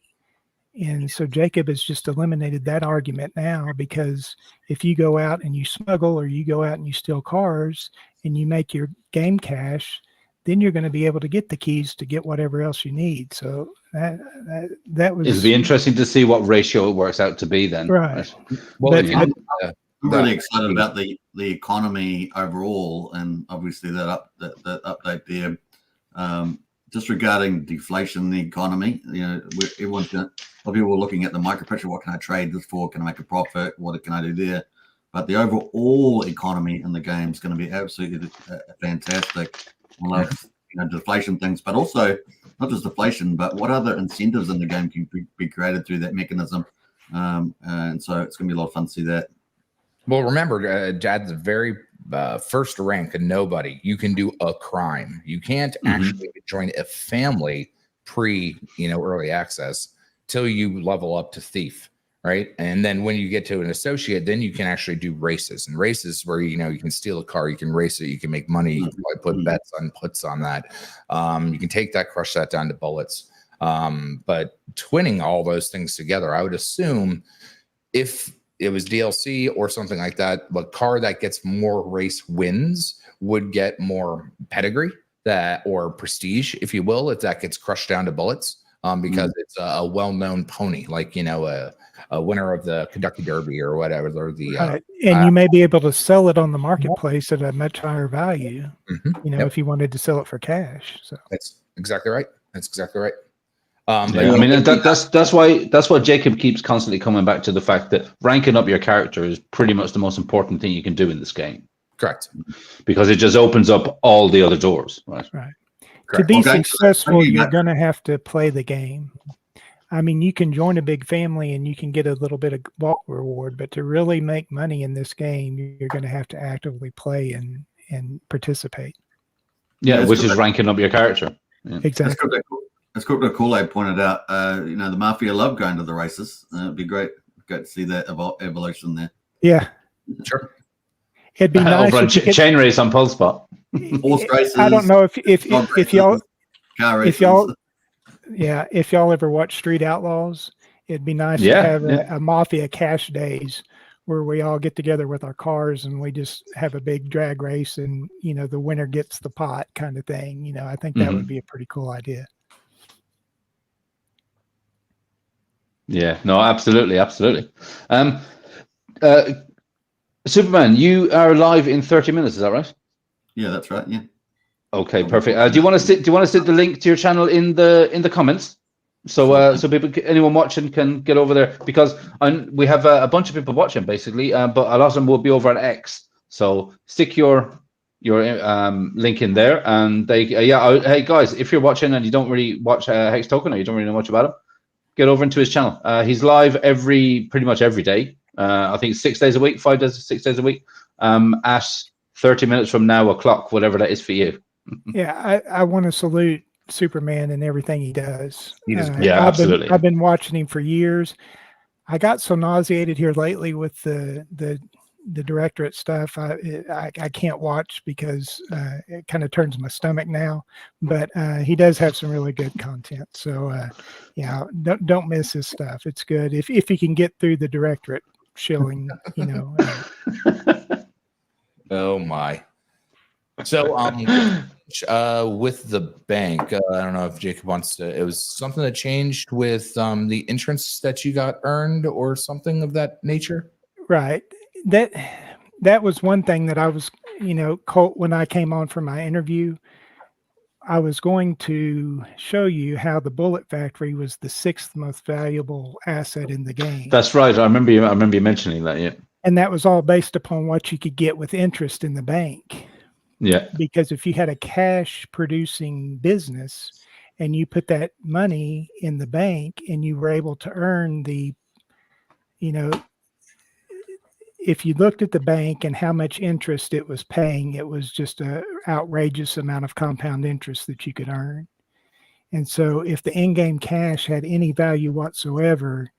And so Jacob has just eliminated that argument now, because if you go out and you smuggle, or you go out and you steal cars and you make your game cash, then you're going to be able to get the keys to get whatever else you need. So that was... It'll be interesting to see what ratio it works out to be then. Right. Well, I'm really excited about the economy overall, and obviously that update there. Just regarding deflation in the economy, everyone's a lot of people are looking at the micro picture. What can I trade this for? Can I make a profit? What can I do there? But the overall economy in the game is going to be absolutely fantastic. I love deflation things, but also not just deflation, but what other incentives in the game can be created through that mechanism. And so it's going to be a lot of fun to see that. Well, remember, Jad's the very first rank of nobody. You can do a crime. You can't actually join a family early access till you level up to thief, right? And then when you get to an associate, then you can actually do races. And races where you can steal a car, you can race it, you can make money, you can put bets on puts on that. You can take that, crush that down to bullets. But twinning all those things together, I would assume if it was DLC or something like that, the car that gets more race wins would get more pedigree or prestige, if you will, if that gets crushed down to bullets, because it's a well-known pony, like, a winner of the Kentucky Derby or whatever. Or the and you may be able to sell it on the marketplace at a much higher value, if you wanted to sell it for cash. So that's exactly right. That's why Jacob keeps constantly coming back to the fact that ranking up your character is pretty much the most important thing you can do in this game. Correct. Because it just opens up all the other doors. Right. To be successful, you're going to have to play the game. I mean, you can join a big family and you can get a little bit of bulk reward, but to really make money in this game, you're going to have to actively play and participate. Yeah, which is ranking up your character. Yeah. Exactly. As Crypto Kool-Aid pointed out, the Mafia love going to the races. It'd be great to see that evolution there. Yeah. Sure. It'd be nice. Over chain race on Pulsepot. Horse races. I don't know if y'all ever watch Street Outlaws, it'd be nice to have a Mafia cash days where we all get together with our cars and we just have a big drag race, and the winner gets the pot kind of thing. I think that would be a pretty cool idea. Yeah, no, absolutely. Superman, you are live in 30 minutes, is that right? Yeah, that's right. Yeah. Okay, perfect. Do you want to sit? Do you want to sit the link to your channel in the comments? So so people, anyone watching can get over there, because we have a bunch of people watching basically, but a lot of them will be over at X. So stick your link in there, and they hey guys, if you're watching and you don't really watch Hex Token, or you don't really know much about him, get over into his channel. He's live pretty much every day. I think 6 days a week, 5 days, 6 days a week, at 30 minutes from now o'clock, whatever that is for you. Yeah, I want to salute Superman and everything he does. Yeah, absolutely. I've been watching him for years. I got so nauseated here lately with the directorate stuff. I can't watch because it kind of turns my stomach now. But he does have some really good content. So yeah, don't miss his stuff. It's good if you can get through the directorate shilling. You know. Oh my. So with the bank, I don't know if Jacob wants to. It was something that changed with the entrance that you got earned, or something of that nature. Right. That was one thing that I was, Colt, when I came on for my interview, I was going to show you how the Bullet Factory was the 6th most valuable asset in the game. That's right. I remember you mentioning that. Yeah. And that was all based upon what you could get with interest in the bank. Yeah. Because if you had a cash producing business and you put that money in the bank and you were able to earn if you looked at the bank and how much interest it was paying, it was just an outrageous amount of compound interest that you could earn. And so if the in-game cash had any value whatsoever,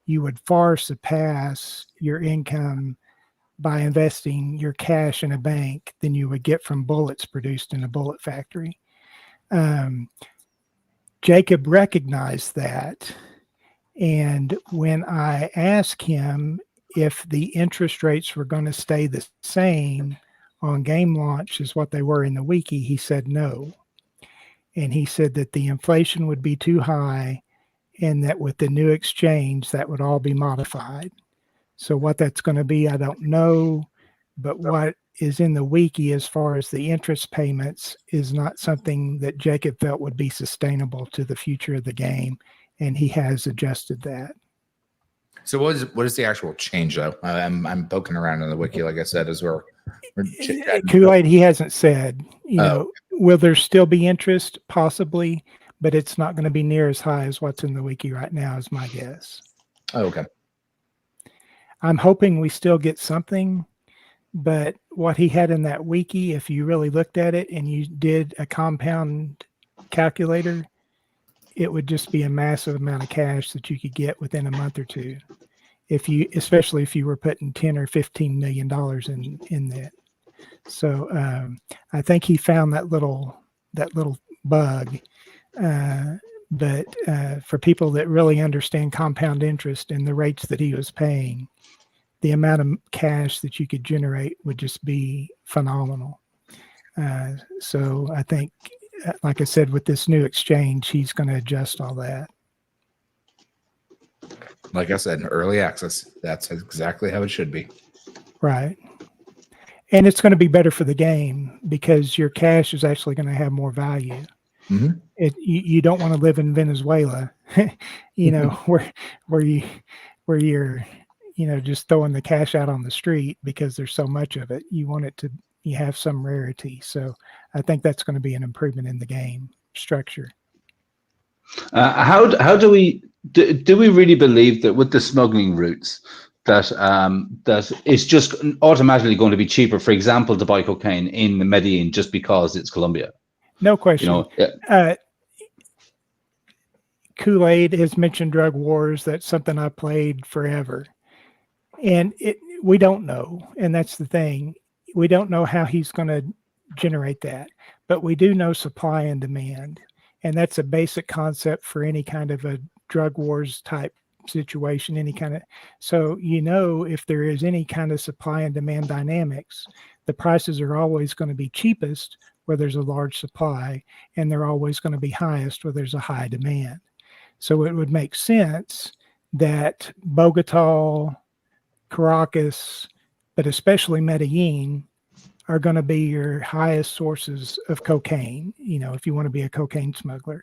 you would far surpass your income by investing your cash in a bank than you would get from bullets produced in a bullet factory. Jacob recognized that. And when I asked him if the interest rates were going to stay the same on game launch as what they were in the wiki, he said no. And he said that the inflation would be too high, and that with the new exchange, that would all be modified. So what that's going to be, I don't know, but what is in the wiki as far as the interest payments is not something that Jacob felt would be sustainable to the future of the game, and he has adjusted that. So what is the actual change though? I'm poking around in the wiki, like I said, as we're Kool-Aid, he hasn't said, will there still be interest? Possibly, but it's not going to be near as high as what's in the wiki right now, is my guess. Oh, okay. I'm hoping we still get something, but what he had in that wiki, if you really looked at it and you did a compound calculator, it would just be a massive amount of cash that you could get within a month or two. Especially if you were putting 10 or $15 million in that. So I think he found that little bug. But for people that really understand compound interest and the rates that he was paying, the amount of cash that you could generate would just be phenomenal. So I think, like I said, with this new exchange, he's going to adjust all that. Like I said, early access. That's exactly how it should be. Right. And it's going to be better for the game because your cash is actually going to have more value. Mm-hmm. You don't want to live in Venezuela, where you're, just throwing the cash out on the street because there's so much of it. You want it to have some rarity. So I think that's going to be an improvement in the game structure. How do we really believe that with the smuggling routes that it's just automatically going to be cheaper, for example, to buy cocaine in Medellin just because it's Colombia? No question. Kool-Aid has mentioned drug wars. That's something I played forever. And we don't know. And that's the thing. We don't know how he's going to generate that. But we do know supply and demand. And that's a basic concept for any kind of a drug wars type situation, so if there is any kind of supply and demand dynamics, the prices are always going to be cheapest where there's a large supply, and they're always going to be highest where there's a high demand. So it would make sense that Bogota, Caracas, but especially Medellin, are going to be your highest sources of cocaine, if you want to be a cocaine smuggler.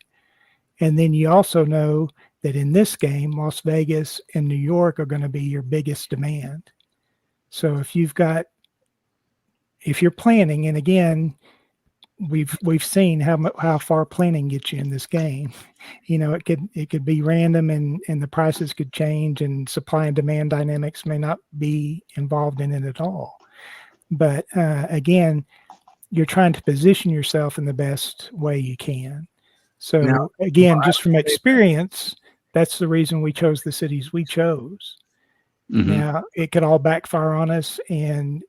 And then you also know that in this game, Las Vegas and New York are going to be your biggest demand. So if you're planning, and again, we've seen how far planning gets you in this game. It could be random, and the prices could change, and supply and demand dynamics may not be involved in it at all. But again, you're trying to position yourself in the best way you can. So now, again, just from experience, that's the reason we chose the cities we chose. Now, it could all backfire on us, and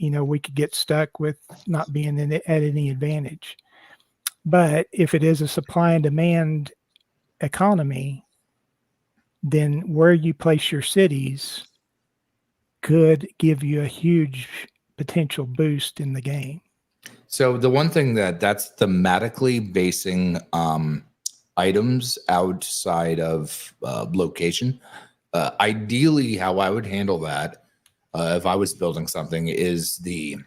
we could get stuck with not being at any advantage. But if it is a supply and demand economy, then where you place your cities could give you a huge potential boost in the game. So the one thing that's thematically basing items outside of location, ideally how I would handle that if I was building something is the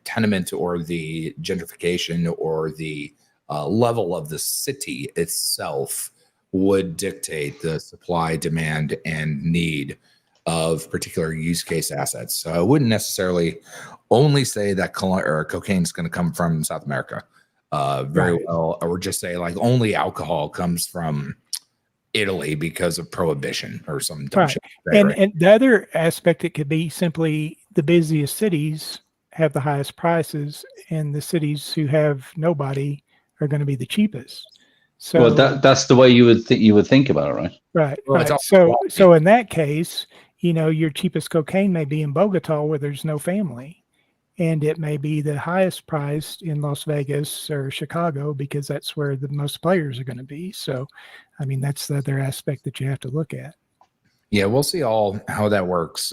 tenement or the gentrification or the level of the city itself would dictate the supply, demand, and need of particular use case assets. So I wouldn't necessarily only say that cocaine is going to come from South America very well, or just say like only alcohol comes from Italy because of prohibition or some dumb shit. And the other aspect, it could be simply the busiest cities have the highest prices, and the cities who have nobody are going to be the cheapest. So that's the way you would think about it, right? Right. So in that case, your cheapest cocaine may be in Bogota where there's no family, and it may be the highest priced in Las Vegas or Chicago because that's where the most players are going to be. So, I mean, that's the other aspect that you have to look at. Yeah, we'll see how that works.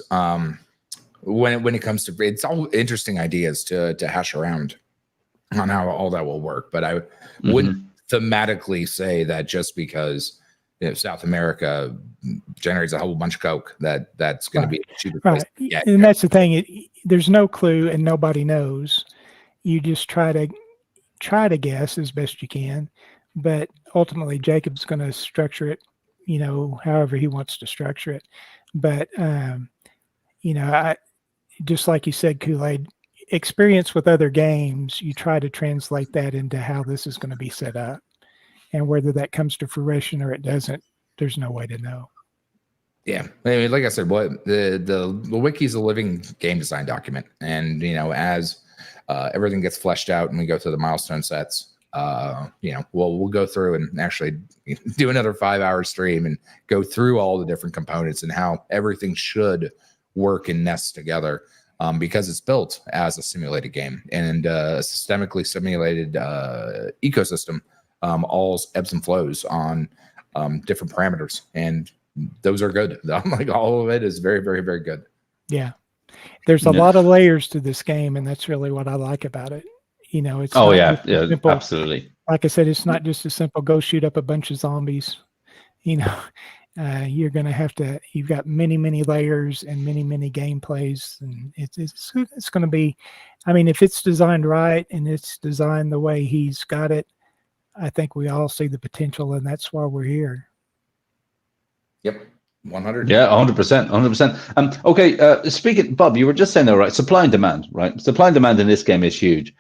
When it comes to, it's all interesting ideas to hash around on how all that will work. But I wouldn't thematically say that just because South America generates a whole bunch of coke that's going to be a cheaper place. Yeah, and that's the thing. There's no clue and nobody knows. You just try to guess as best you can, but ultimately Jacob's going to structure it, however he wants to structure it. But I just like you said, Kool-Aid, experience with other games, you try to translate that into how this is going to be set up. And whether that comes to fruition or it doesn't, there's no way to know. Yeah, I mean, like I said, the wiki is a living game design document, and as everything gets fleshed out and we go through the milestone sets, we'll go through and actually do another 5-hour stream and go through all the different components and how everything should work and nest together, because it's built as a simulated game and a systemically simulated ecosystem. All ebbs and flows on different parameters, and those are good. Like all of it is very, very, very good. Yeah, there's a lot of layers to this game, and that's really what I like about it. It's simple, absolutely. Like I said, it's not just a simple go shoot up a bunch of zombies. You're going to have to. You've got many, many layers and many, many gameplays, and it's going to be. I mean, if it's designed right and it's designed the way he's got it, I think we all see the potential, and that's why we're here. Yep, 100. Yeah, 100%, 100%. Okay, speaking, Bob, you were just saying that, right? Supply and demand, right? Supply and demand in this game is huge.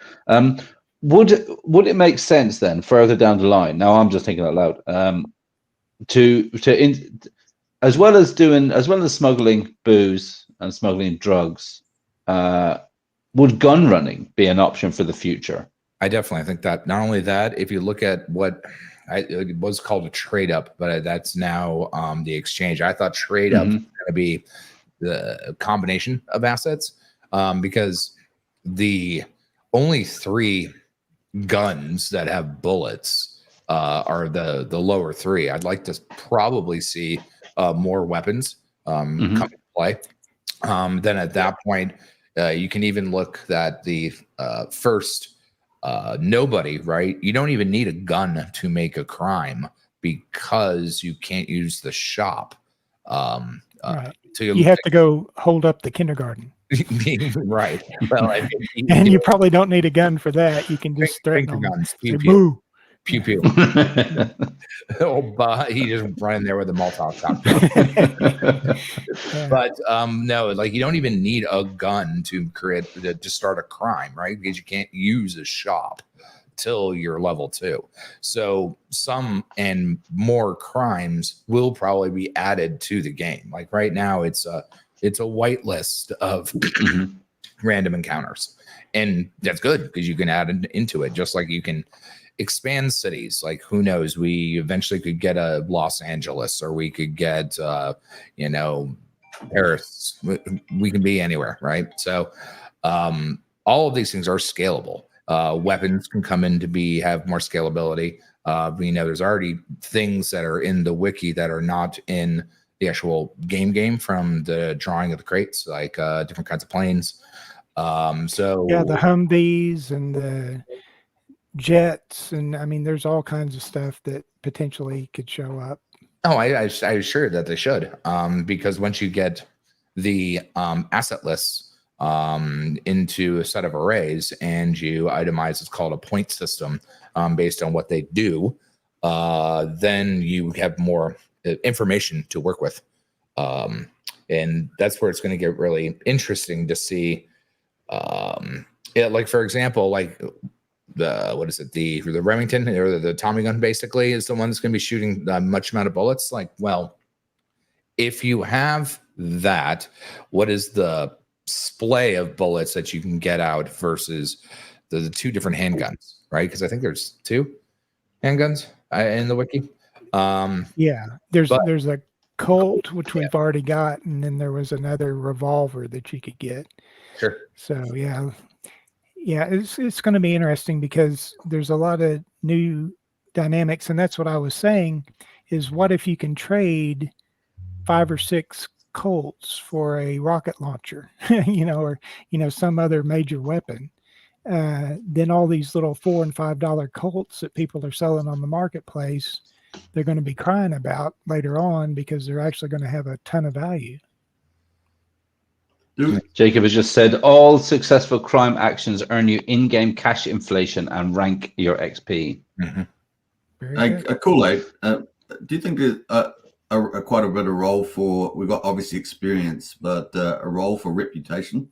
Would it make sense then, further down the line? Now, I'm just thinking out loud. As well as smuggling booze and smuggling drugs, would gun running be an option for the future? I definitely think that. Not only that, if you look at what it was called a trade up, but that's now the exchange. I thought trade up was going to be the combination of assets, because the only 3 guns that have bullets are the lower 3. I'd like to probably see more weapons come into play. Then at that point, you can even look at the first. Nobody, right? You don't even need a gun to make a crime because you can't use the shop. you have to go hold up the kindergarten. Right. Well, and you probably don't need a gun for that. You can just threaten them. Guns. Pew, pew. Pew pew. He just run in there with a Molotov cocktail. Yeah. But no, like you don't even need a gun to start a crime, right? Because you can't use a shop till you're level 2. So some and more crimes will probably be added to the game. Like right now, it's a white list of random encounters, and that's good because you can add it into it, just like you can expand cities. Like who knows, we eventually could get a Los Angeles, or we could get Paris. We can be anywhere, right? So all of these things are scalable. Weapons can come in to have more scalability. There's already things that are in the wiki that are not in the actual game from the drawing of the crates, like different kinds of planes. So yeah, the Humvees and the jets, and I mean, there's all kinds of stuff that potentially could show up. Oh, I assured that they should, because once you get the asset lists into a set of arrays and you itemize, it's called a point system based on what they do, then you have more information to work with. And that's where it's going to get really interesting to see. Like, for example, like the Remington or the Tommy gun basically is the one that's going to be shooting a much amount of bullets. Like, well, if you have that, what is the splay of bullets that you can get out versus the 2 different handguns, right? Because I think there's 2 handguns in the wiki. Yeah, there's a Colt, which we've already got, and then there was another revolver that you could get. Sure. So yeah, it's going to be interesting because there's a lot of new dynamics, and that's what I was saying. Is what if you can trade 5 or 6 Colts for a rocket launcher, or some other major weapon? Then all these little $4 and $5 Colts that people are selling on the marketplace, they're going to be crying about later on because they're actually going to have a ton of value. Jacob has just said all successful crime actions earn you in-game cash inflation and rank your XP. Kool-Aid, do you think quite a bit of role for, we've got obviously experience, but a role for reputation?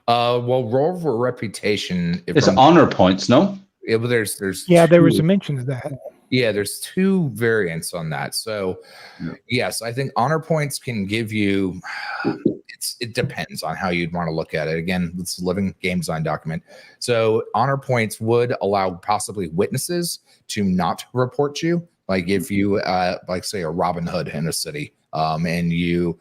Well, role for reputation. It's honor points, no? Yeah, but there's there was a mention of that. Yeah, there's 2 variants on that. So yes, I think honor points can give you, it depends on how you'd want to look at it. Again, it's a living game design document. So honor points would allow possibly witnesses to not report you. Like if you, like say a Robin Hood in a city, and you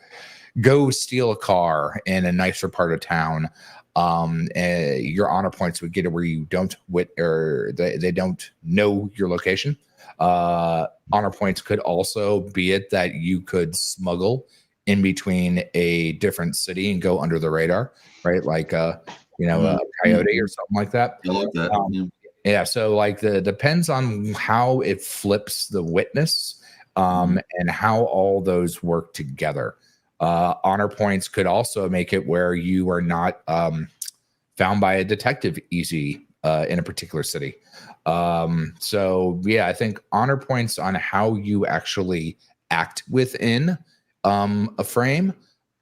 go steal a car in a nicer part of town, your honor points would get it where you don't they don't know your location. Honor points could also be it that you could smuggle in between a different city and go under the radar, right? Like a coyote or something like that. I like that. Yeah, so like depends on how it flips the witness, and how all those work together. Honor points could also make it where you are not found by a detective easy in a particular city. So yeah, I think honor points on how you actually act within a frame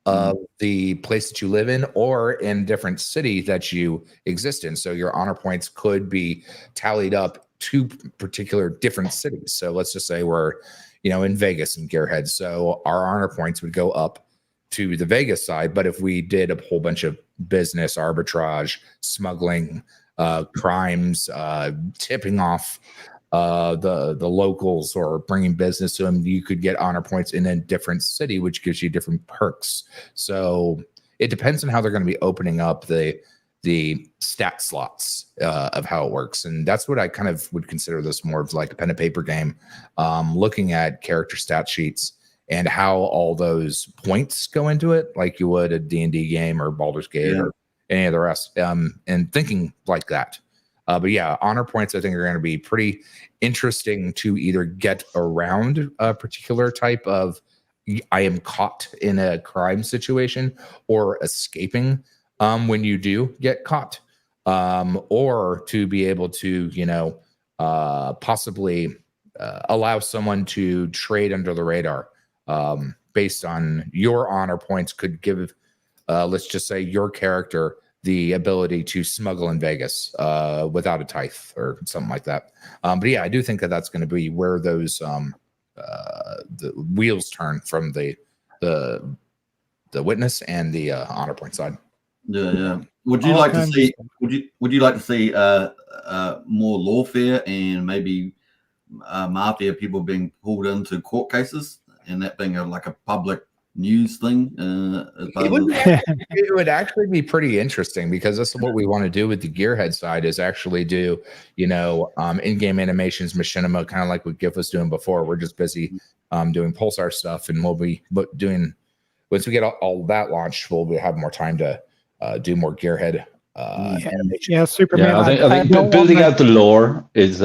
of the place that you live in or in different city that you exist in. So your honor points could be tallied up to particular different cities. So let's just say we're, in Vegas and Gearhead. So our honor points would go up to the Vegas side. But if we did a whole bunch of business arbitrage, smuggling, crimes, tipping off the locals or bringing business to them, you could get honor points in a different city, which gives you different perks. So it depends on how they're going to be opening up the stat slots of how it works. And that's what I kind of would consider this more of like a pen and paper game, looking at character stat sheets and how all those points go into it, like you would a D&D game or Baldur's Gate or any of the rest, and thinking like that. But yeah, honor points I think are going to be pretty interesting to either get around a particular type of I am caught in a crime situation or escaping when you do get caught, or to be able to, possibly allow someone to trade under the radar based on your honor points could give, let's just say, your character the ability to smuggle in Vegas without a tithe or something like that. But yeah, I do think that that's going to be where those the wheels turn from the witness and the honor point side. Yeah. Would you like to see? Would you like to see more lawfare and maybe mafia people being pulled into court cases and that being like a public news thing? It would actually be pretty interesting, because that's what we want to do with the gearhead side, is actually do in-game animations, machinima, kind of like what GIF was doing before. We're just busy doing Pulsar stuff, and we'll be doing, once we get all that launched, we'll have more time to do more gearhead animation. Superman. Yeah, I think building out the lore is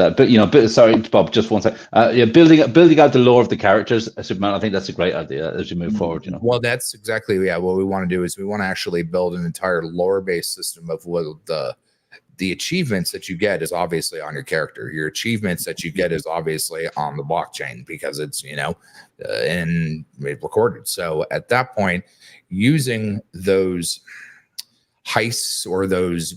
sorry, Bob, just one second. Building out the lore of the characters, Superman, I think that's a great idea as you move forward. Well, that's exactly what we want to do, is we want to actually build an entire lore-based system of what the achievements that you get is obviously on your character. Your achievements that you get is obviously on the blockchain, because it's and recorded. So at that point, using those heists or those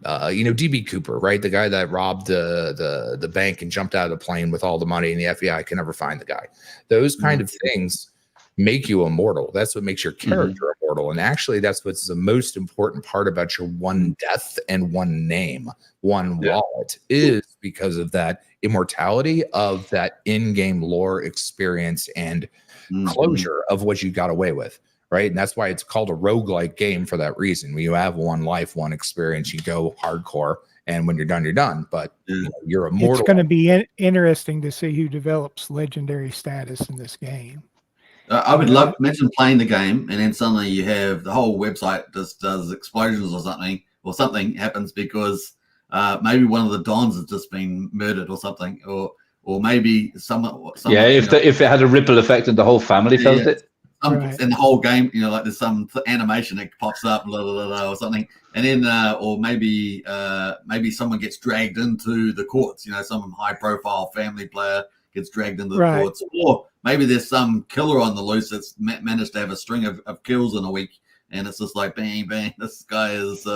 DB Cooper, right, the guy that robbed the bank and jumped out of the plane with all the money, and the FBI can never find the guy. Those kind of things make you immortal. That's what makes your character immortal. And actually, that's what's the most important part about your one death and one name, one wallet, is because of that immortality of that in-game lore experience and closure of what you got away with. Right. And that's why it's called a roguelike game, for that reason. When you have one life, one experience, you go hardcore, and when you're done, you're done. But you're immortal. It's going to be interesting to see who develops legendary status in this game. I would love to mention playing the game, and then suddenly you have the whole website does explosions or something happens because maybe one of the Dons has just been murdered or something, or maybe someone if it had a ripple effect and the whole family felt it. In the whole game, like there's some animation that pops up, blah, blah, blah, blah, or something, and then or maybe someone gets dragged into the courts. Some high-profile family player gets dragged into the courts, or maybe there's some killer on the loose that's managed to have a string of kills in a week, and it's just like bang, bang. This guy is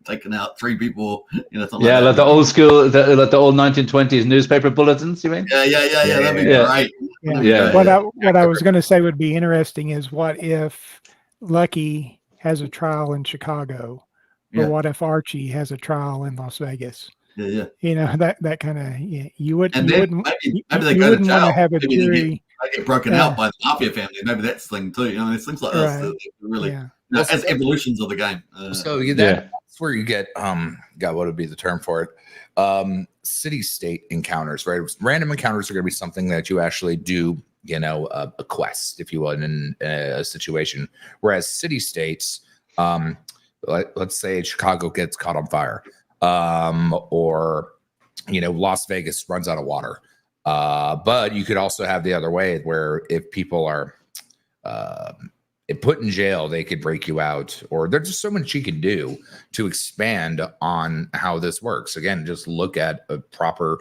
taking out 3 people. Something like the old school, like the old 1920s newspaper bulletins. You mean? Yeah. That'd be great. Yeah. What I was going to say would be interesting is, what if Lucky has a trial in Chicago, or what if Archie has a trial in Las Vegas? Yeah. That kind of you wouldn't. Maybe they go to jail. Want to have a jury. They get broken out by the Mafia family. Maybe that's the thing too. It's things like this. Really. As evolutions of the game. That's where you get what would be the term for it? City-state encounters, right? Random encounters are going to be something that you actually do, a quest, if you will, in a situation. Whereas city-states, let's say Chicago gets caught on fire, or Las Vegas runs out of water. But you could also have the other way, where if people are put in jail, they could break you out, or there's just so much you can do to expand on how this works. Again, just look at proper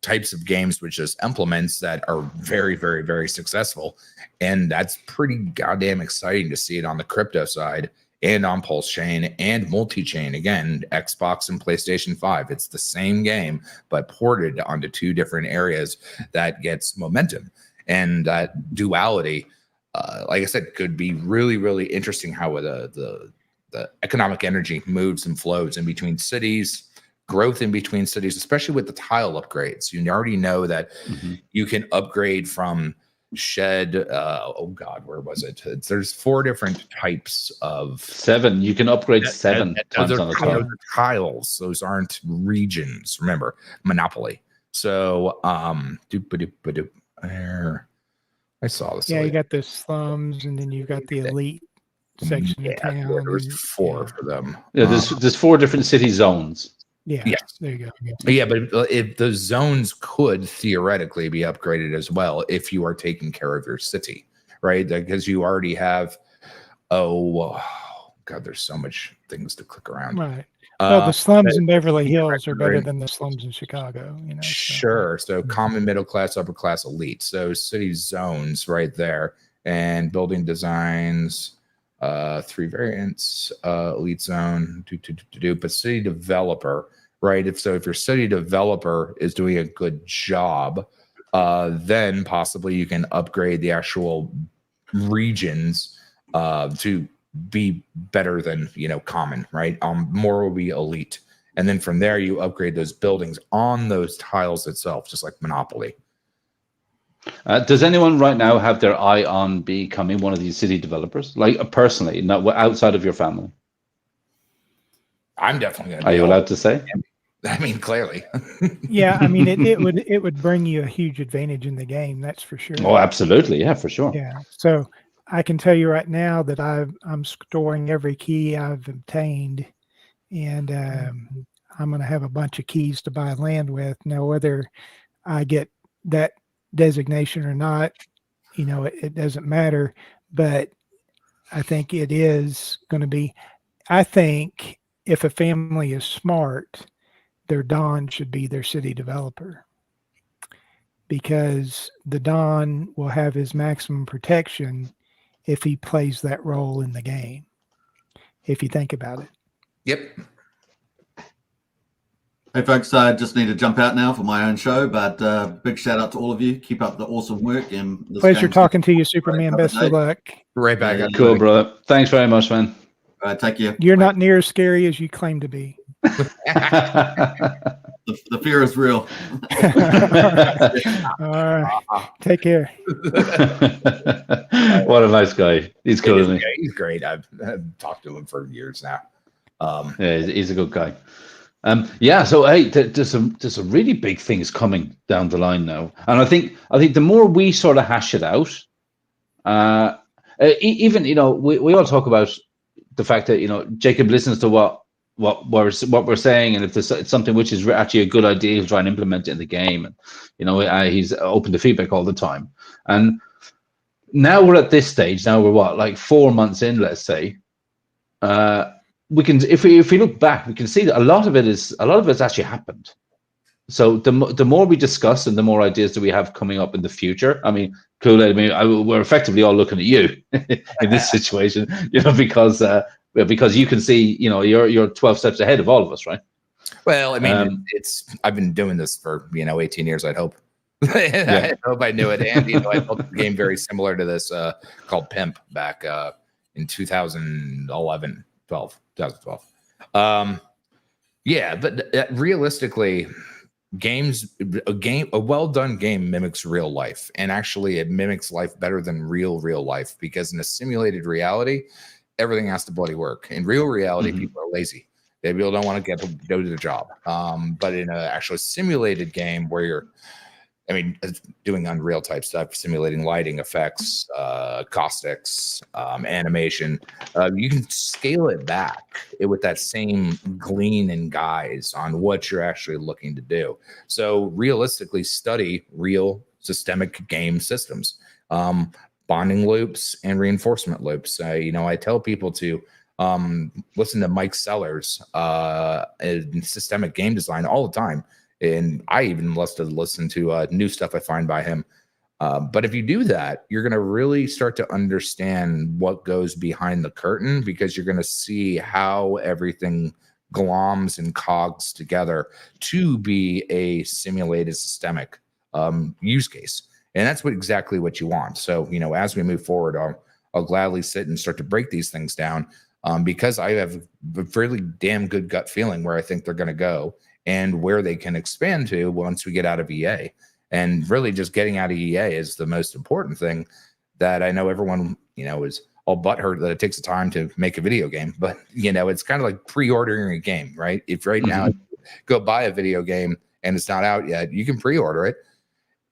types of games with just implements that are very, very, very successful. And that's pretty goddamn exciting to see it on the crypto side and on Pulse Chain and multi-chain. Again, Xbox and PlayStation 5. It's the same game, but ported onto 2 different areas that gets momentum. And that duality, like I said, could be really, really interesting how the economic energy moves and flows in between cities, growth in between cities, especially with the tile upgrades. You already know that you can upgrade from shed. Where was it? There's 4 different types of 7. You can upgrade 7 times on the tile. Those are tiles. Those aren't regions. Remember, Monopoly. So, I saw this. Yeah, you got the slums, and then you've got the elite section of town. There's 4 for them. Yeah, there's 4 different city zones. Yeah, yes. There you go. Yeah, but if the zones could theoretically be upgraded as well if you are taking care of your city, right? Because you already have, oh God, there's so much things to click around. Right. Well, the slums in Beverly Hills are better right. than the slums in Chicago, you know. Sure. So common, middle class, upper class, elite. So city zones right there, and building designs, 3 variants, elite zone, but city developer, right? If your city developer is doing a good job, then possibly you can upgrade the actual regions to be better than, you know, common, right? More will be elite. And then from there, you upgrade those buildings on those tiles itself, just like Monopoly. Does anyone right now have their eye on becoming one of these city developers? Like personally, not outside of your family? I'm definitely going to. Are you allowed to say? I mean, clearly. Yeah, I mean, it would bring you a huge advantage in the game. That's for sure. Oh, absolutely. Yeah, for sure. Yeah. So I can tell you right now that I'm storing every key I've obtained, and I'm going to have a bunch of keys to buy land with. Now, whether I get that designation or not, you know, it doesn't matter. But I think it is going to be. I think if a family is smart, their Don should be their city developer, because the Don will have his maximum protection if he plays that role in the game, if you think about it. Yep. Hey folks, I just need to jump out now for my own show, but big shout out to all of you. Keep up the awesome work. And Pleasure talking to you, Superman. Best of luck. Right back. Cool, brother. Thanks very much, man. All right, take care. You're not near as scary as you claim to be. The fear is real. All right. Take care. What a nice guy. He's cool, isn't he? He's great. I've talked to him for years now. Yeah, he's a good guy. Yeah, so hey, there's some really big things coming down the line now, and I think the more we sort of hash it out, even, you know, we all talk about the fact that, you know, Jacob listens to what we're saying, and if there's something which is actually a good idea, he'll try and implement it in the game, and, you know, he's open to feedback all the time. And now we're at this stage. Now we're what, like 4 months in, let's say. We can, if we look back, we can see that a lot of it's actually happened. So the more we discuss and the more ideas that we have coming up in the future. I mean, cool. I mean, we're effectively all looking at you in this situation, you know, because you can see, you know, you're 12 steps ahead of all of us, right? Well, I mean, I've been doing this for, you know, 18 years, I'd hope. I hope I knew it. And, you know, I built a game very similar to this called Pimp back in 2011. 2012. Yeah, but realistically, a well-done game mimics real life, and actually it mimics life better than real life, because in a simulated reality, everything has to bloody work. In real reality, people are lazy. People don't want to go to the job. But in an actual simulated game where you're, I mean, doing Unreal type stuff, simulating lighting effects, caustics, animation, you can scale it back with that same glean and guise on what you're actually looking to do. So realistically, study real systemic game systems, bonding loops and reinforcement loops. You know, I tell people to listen to Mike Sellers in systemic game design all the time. And I even listen to new stuff I find by him. But if you do that, you're going to really start to understand what goes behind the curtain, because you're going to see how everything gloms and cogs together to be a simulated systemic use case. And that's exactly what you want. So, you know, as we move forward, I'll gladly sit and start to break these things down, because I have a really damn good gut feeling where I think they're going to go, and where they can expand to once we get out of EA. And really just getting out of EA is the most important thing that I know everyone, you know, is all butthurt that it takes time to make a video game. But, you know, it's kind of like pre-ordering a game, right? If right now you go buy a video game and it's not out yet, you can pre-order it.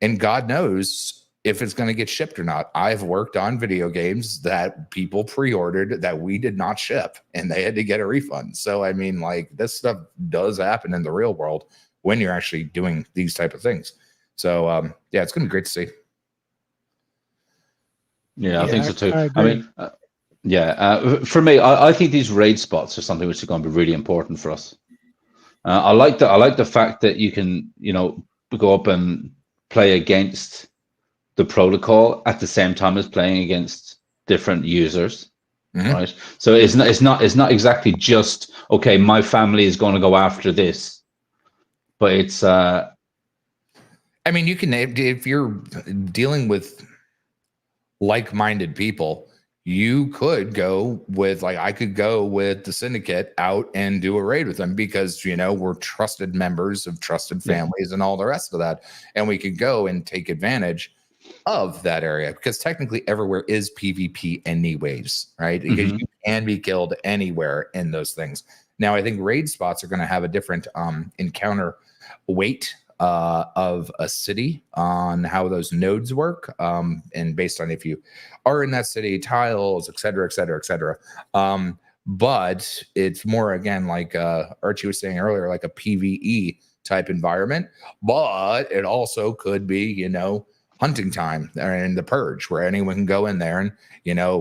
And God knows if it's going to get shipped or not. I've worked on video games that people pre-ordered that we did not ship, and they had to get a refund. So, I mean, like, this stuff does happen in the real world when you're actually doing these type of things. So, yeah, it's going to be great to see. Yeah, I think so too. I I agree. mean, for me, I think these raid spots are something which is going to be really important for us. I like the fact that you can, go up and play against the protocol at the same time as playing against different users, right? So it's not exactly just, okay, my family is going to go after this, but it's I mean, you can, if you're dealing with like-minded people, you could go with, like, I could go with the Syndicate out and do a raid with them because, we're trusted members of trusted families and all the rest of that. And we could go and take advantage of that area because technically everywhere is PvP anyways, right? Because you can be killed anywhere in those things. Now, I think raid spots are going to have a different encounter weight of a city on how those nodes work, and based on if you are in that city, tiles, et cetera, et cetera, et cetera. But it's more, again, like Archie was saying earlier, like a PvE type environment. But it also could be, hunting time and the purge, where anyone can go in there and,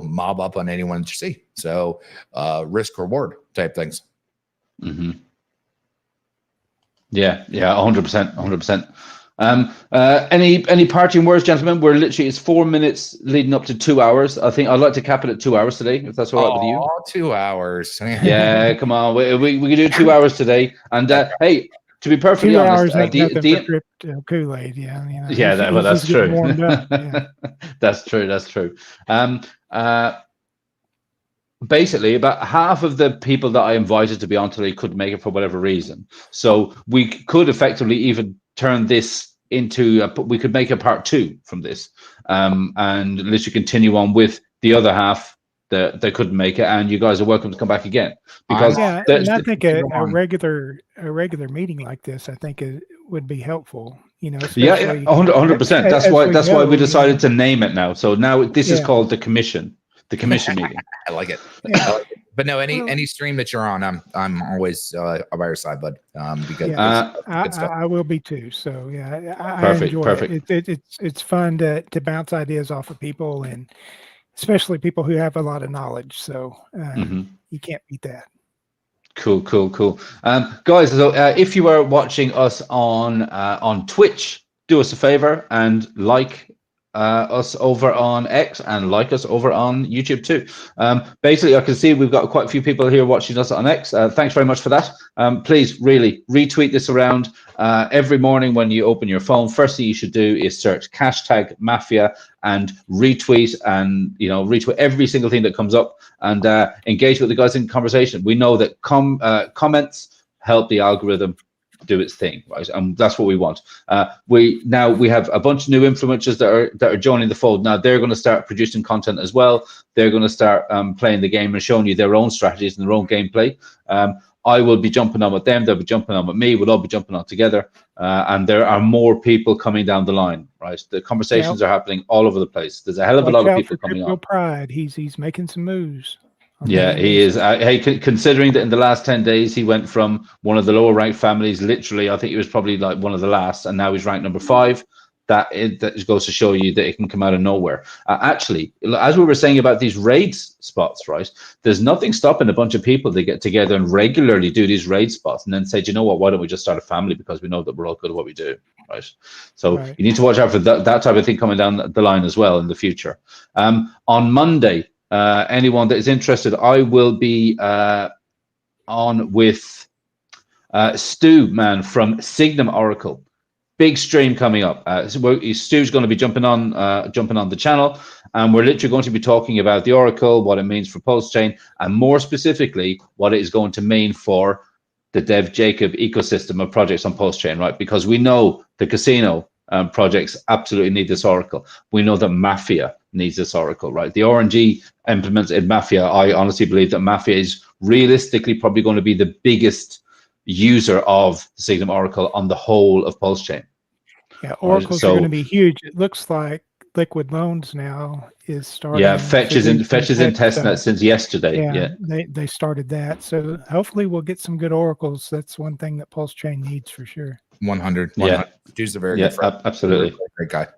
mob up on anyone that you see. So risk reward type things. Yeah, 100%, 100%. Any parting words, gentlemen? We're literally, it's 4 minutes leading up to 2 hours. I think I'd like to cap it at 2 hours today, if that's all right with you. 2 hours. Yeah, come on, we can do 2 hours today. And hey, to be perfectly 2 honest, hours ain't nothing for crypto Kool-Aid. Yeah, well, that's true. Warmed up, yeah. That's true. Basically, about half of the people that I invited to be on today couldn't make it for whatever reason. So we could effectively even turn this into, we could make a part 2 from this, and literally continue on with the other half that they couldn't make it, and you guys are welcome to come back again. Because and I think a regular meeting like this, I think it would be helpful. 100%. That's why we decided to name it now. So now this is called the commission meeting. I like it. I like it. But no, any stream that you're on, I'm always by your side, bud. Because I will be too. So yeah, I enjoy it. It's fun to bounce ideas off of people, and especially people who have a lot of knowledge. So you can't beat that. Cool. Guys, so if you are watching us on Twitch, do us a favor and like us over on X and like us over on YouTube too. Basically, I can see we've got quite a few people here watching us on X. Thanks very much for that. Please really retweet this around every morning when you open your phone. First thing you should do is search hashtag Mafia and retweet, and retweet every single thing that comes up, and engage with the guys in conversation. We know that comments help the algorithm do its thing, right? And that's what we want. We have a bunch of new influencers that are joining the fold. Now they're going to start producing content as well. They're going to start playing the game and showing you their own strategies and their own gameplay. I will be jumping on with them. They'll be jumping on with me. We'll all be jumping on together. And there are more people coming down the line, right? The conversations are happening all over the place. There's a hell of a lot of people coming on. Pride. He's making some moves. Yeah, he is. Hey, considering that in the last 10 days, he went from one of the lower ranked families, literally, I think he was probably like one of the last, and now he's ranked number 5. That goes to show you that it can come out of nowhere. Actually, as we were saying about these raid spots, right? There's nothing stopping a bunch of people to get together and regularly do these raid spots and then say, do you know what, why don't we just start a family, because we know that we're all good at what we do, right? So you need to watch out for that type of thing coming down the line as well in the future. On Monday, anyone that is interested, I will be on with Stu, man, from Signum Oracle. Big stream coming up. Stu's going to be jumping on the channel, and we're literally going to be talking about the Oracle, what it means for Postchain, and more specifically, what it is going to mean for the Dev Jacob ecosystem of projects on Postchain, right? Because we know the casino projects absolutely need this Oracle. We know that Mafia needs this Oracle, right? The RNG implemented Mafia. I honestly believe that Mafia is realistically probably going to be the biggest user of the Signum Oracle on the whole of Postchain. Yeah, Oracles are going to be huge. It looks like Liquid Loans now is starting. Yeah, Fetch is in testnet since yesterday. Yeah, they started that. So hopefully we'll get some good Oracles. That's one thing that Postchain needs for sure. 100. Yeah, Dude's a very good friend. Absolutely. Great guy.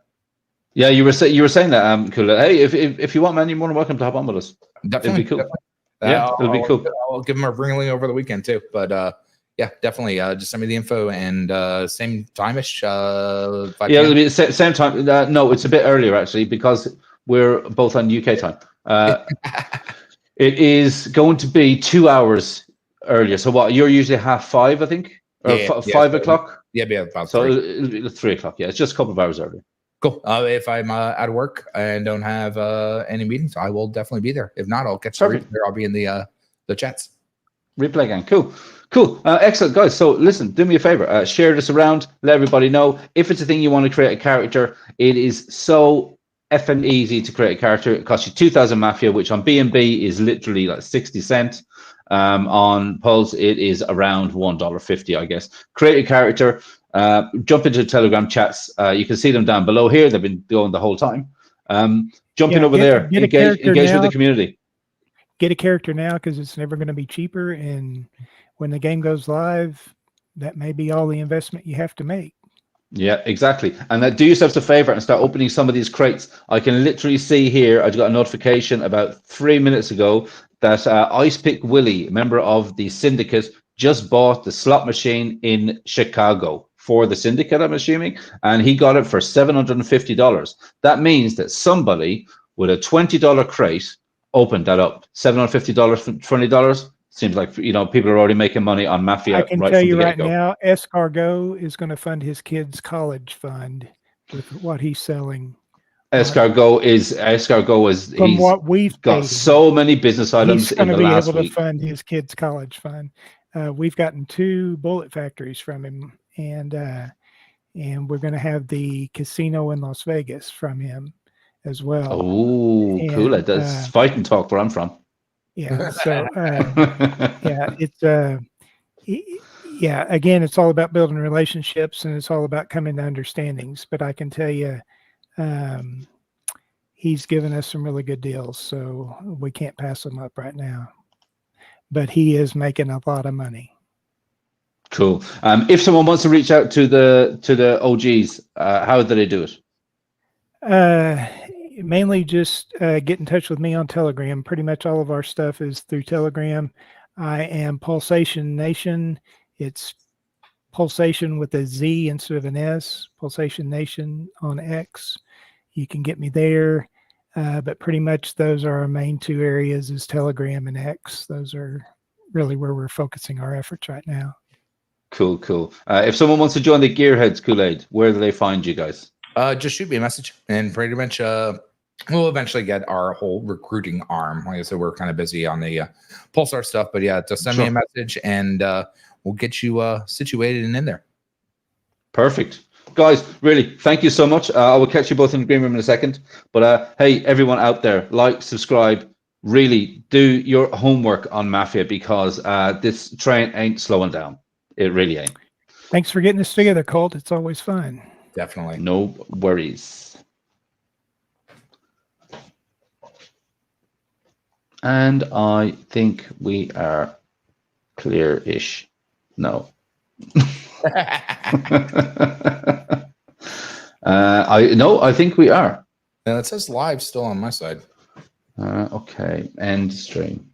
Yeah, you were saying that, cool. Hey, if you want, man, you're more than welcome to hop on with us. Definitely. It'll be cool. Definitely. Yeah, it'll be cool. I'll give him a ringling over the weekend too. But yeah, definitely. Just send me the info and same time-ish. Yeah, it'll be the same time. No, it's a bit earlier actually because we're both on UK time. It is going to be 2 hours earlier. So what? You're usually 5:30, I think, or 5 o'clock. Yeah, about so 3. it'll be 3 o'clock. Yeah, it's just a couple of hours earlier. Cool. If I'm at work and don't have any meetings, I will definitely be there. If not, I'll catch the replay. I'll be in the chats. Replay gang. Cool. Excellent, guys. So listen, do me a favor. Share this around. Let everybody know. If it's a thing you want to create a character, it is so effing easy to create a character. It costs you 2,000 Mafia, which on BNB is literally like 60 cents. On Pulse, it is around $1.50, I guess. Create a character. Jump into the Telegram chats. You can see them down below here. They've been going the whole time. Jump in over there. Engage with the community. Get a character now because it's never going to be cheaper. And when the game goes live, that may be all the investment you have to make. Yeah, exactly. And do yourselves a favor and start opening some of these crates. I can literally see here, I got a notification about 3 minutes ago that Ice Pick Willie, member of the Syndicate, just bought the slot machine in Chicago for the Syndicate, I'm assuming, and he got it for $750. That means that somebody with a $20 crate opened that up. $750 for $20 seems like, you know, people are already making money on Mafia. I can tell you right now, Escargot is going to fund his kids' college fund with what he's selling. Escargot is from what we've got so many business items in the last week. He's going to be able to fund his kids' college fund. We've gotten 2 bullet factories from him, and we're going to have the casino in Las Vegas from him as well. Oh, cool! That's fighting talk where I'm from. Yeah. So yeah, it's yeah. Again, it's all about building relationships, and it's all about coming to understandings. But I can tell you, he's given us some really good deals, so we can't pass them up right now. But he is making a lot of money. Cool. If someone wants to reach out to the OGs, how do they do it? Mainly just get in touch with me on Telegram. Pretty much all of our stuff is through Telegram. I am Pulsation Nation. It's Pulsation with a Z instead of an S. Pulsation Nation on X. You can get me there. But pretty much those are our main 2 areas is Telegram and X. Those are really where we're focusing our efforts right now. Cool. If someone wants to join the Gearheads Kool-Aid, where do they find you guys? Just shoot me a message, and pretty much we'll eventually get our whole recruiting arm. Like I said, we're kind of busy on the Pulsar stuff, but yeah, just send me a message, and we'll get you situated and in there. Perfect. Guys, really, thank you so much. I will catch you both in the green room in a second. But hey, everyone out there, like, subscribe, really do your homework on Mafia because this train ain't slowing down. It really ain't. Thanks for getting this together, Colt. It's always fun. Definitely. No worries. And I think we are clear-ish. No. I think we are. Yeah, it says live still on my side. Okay, end stream.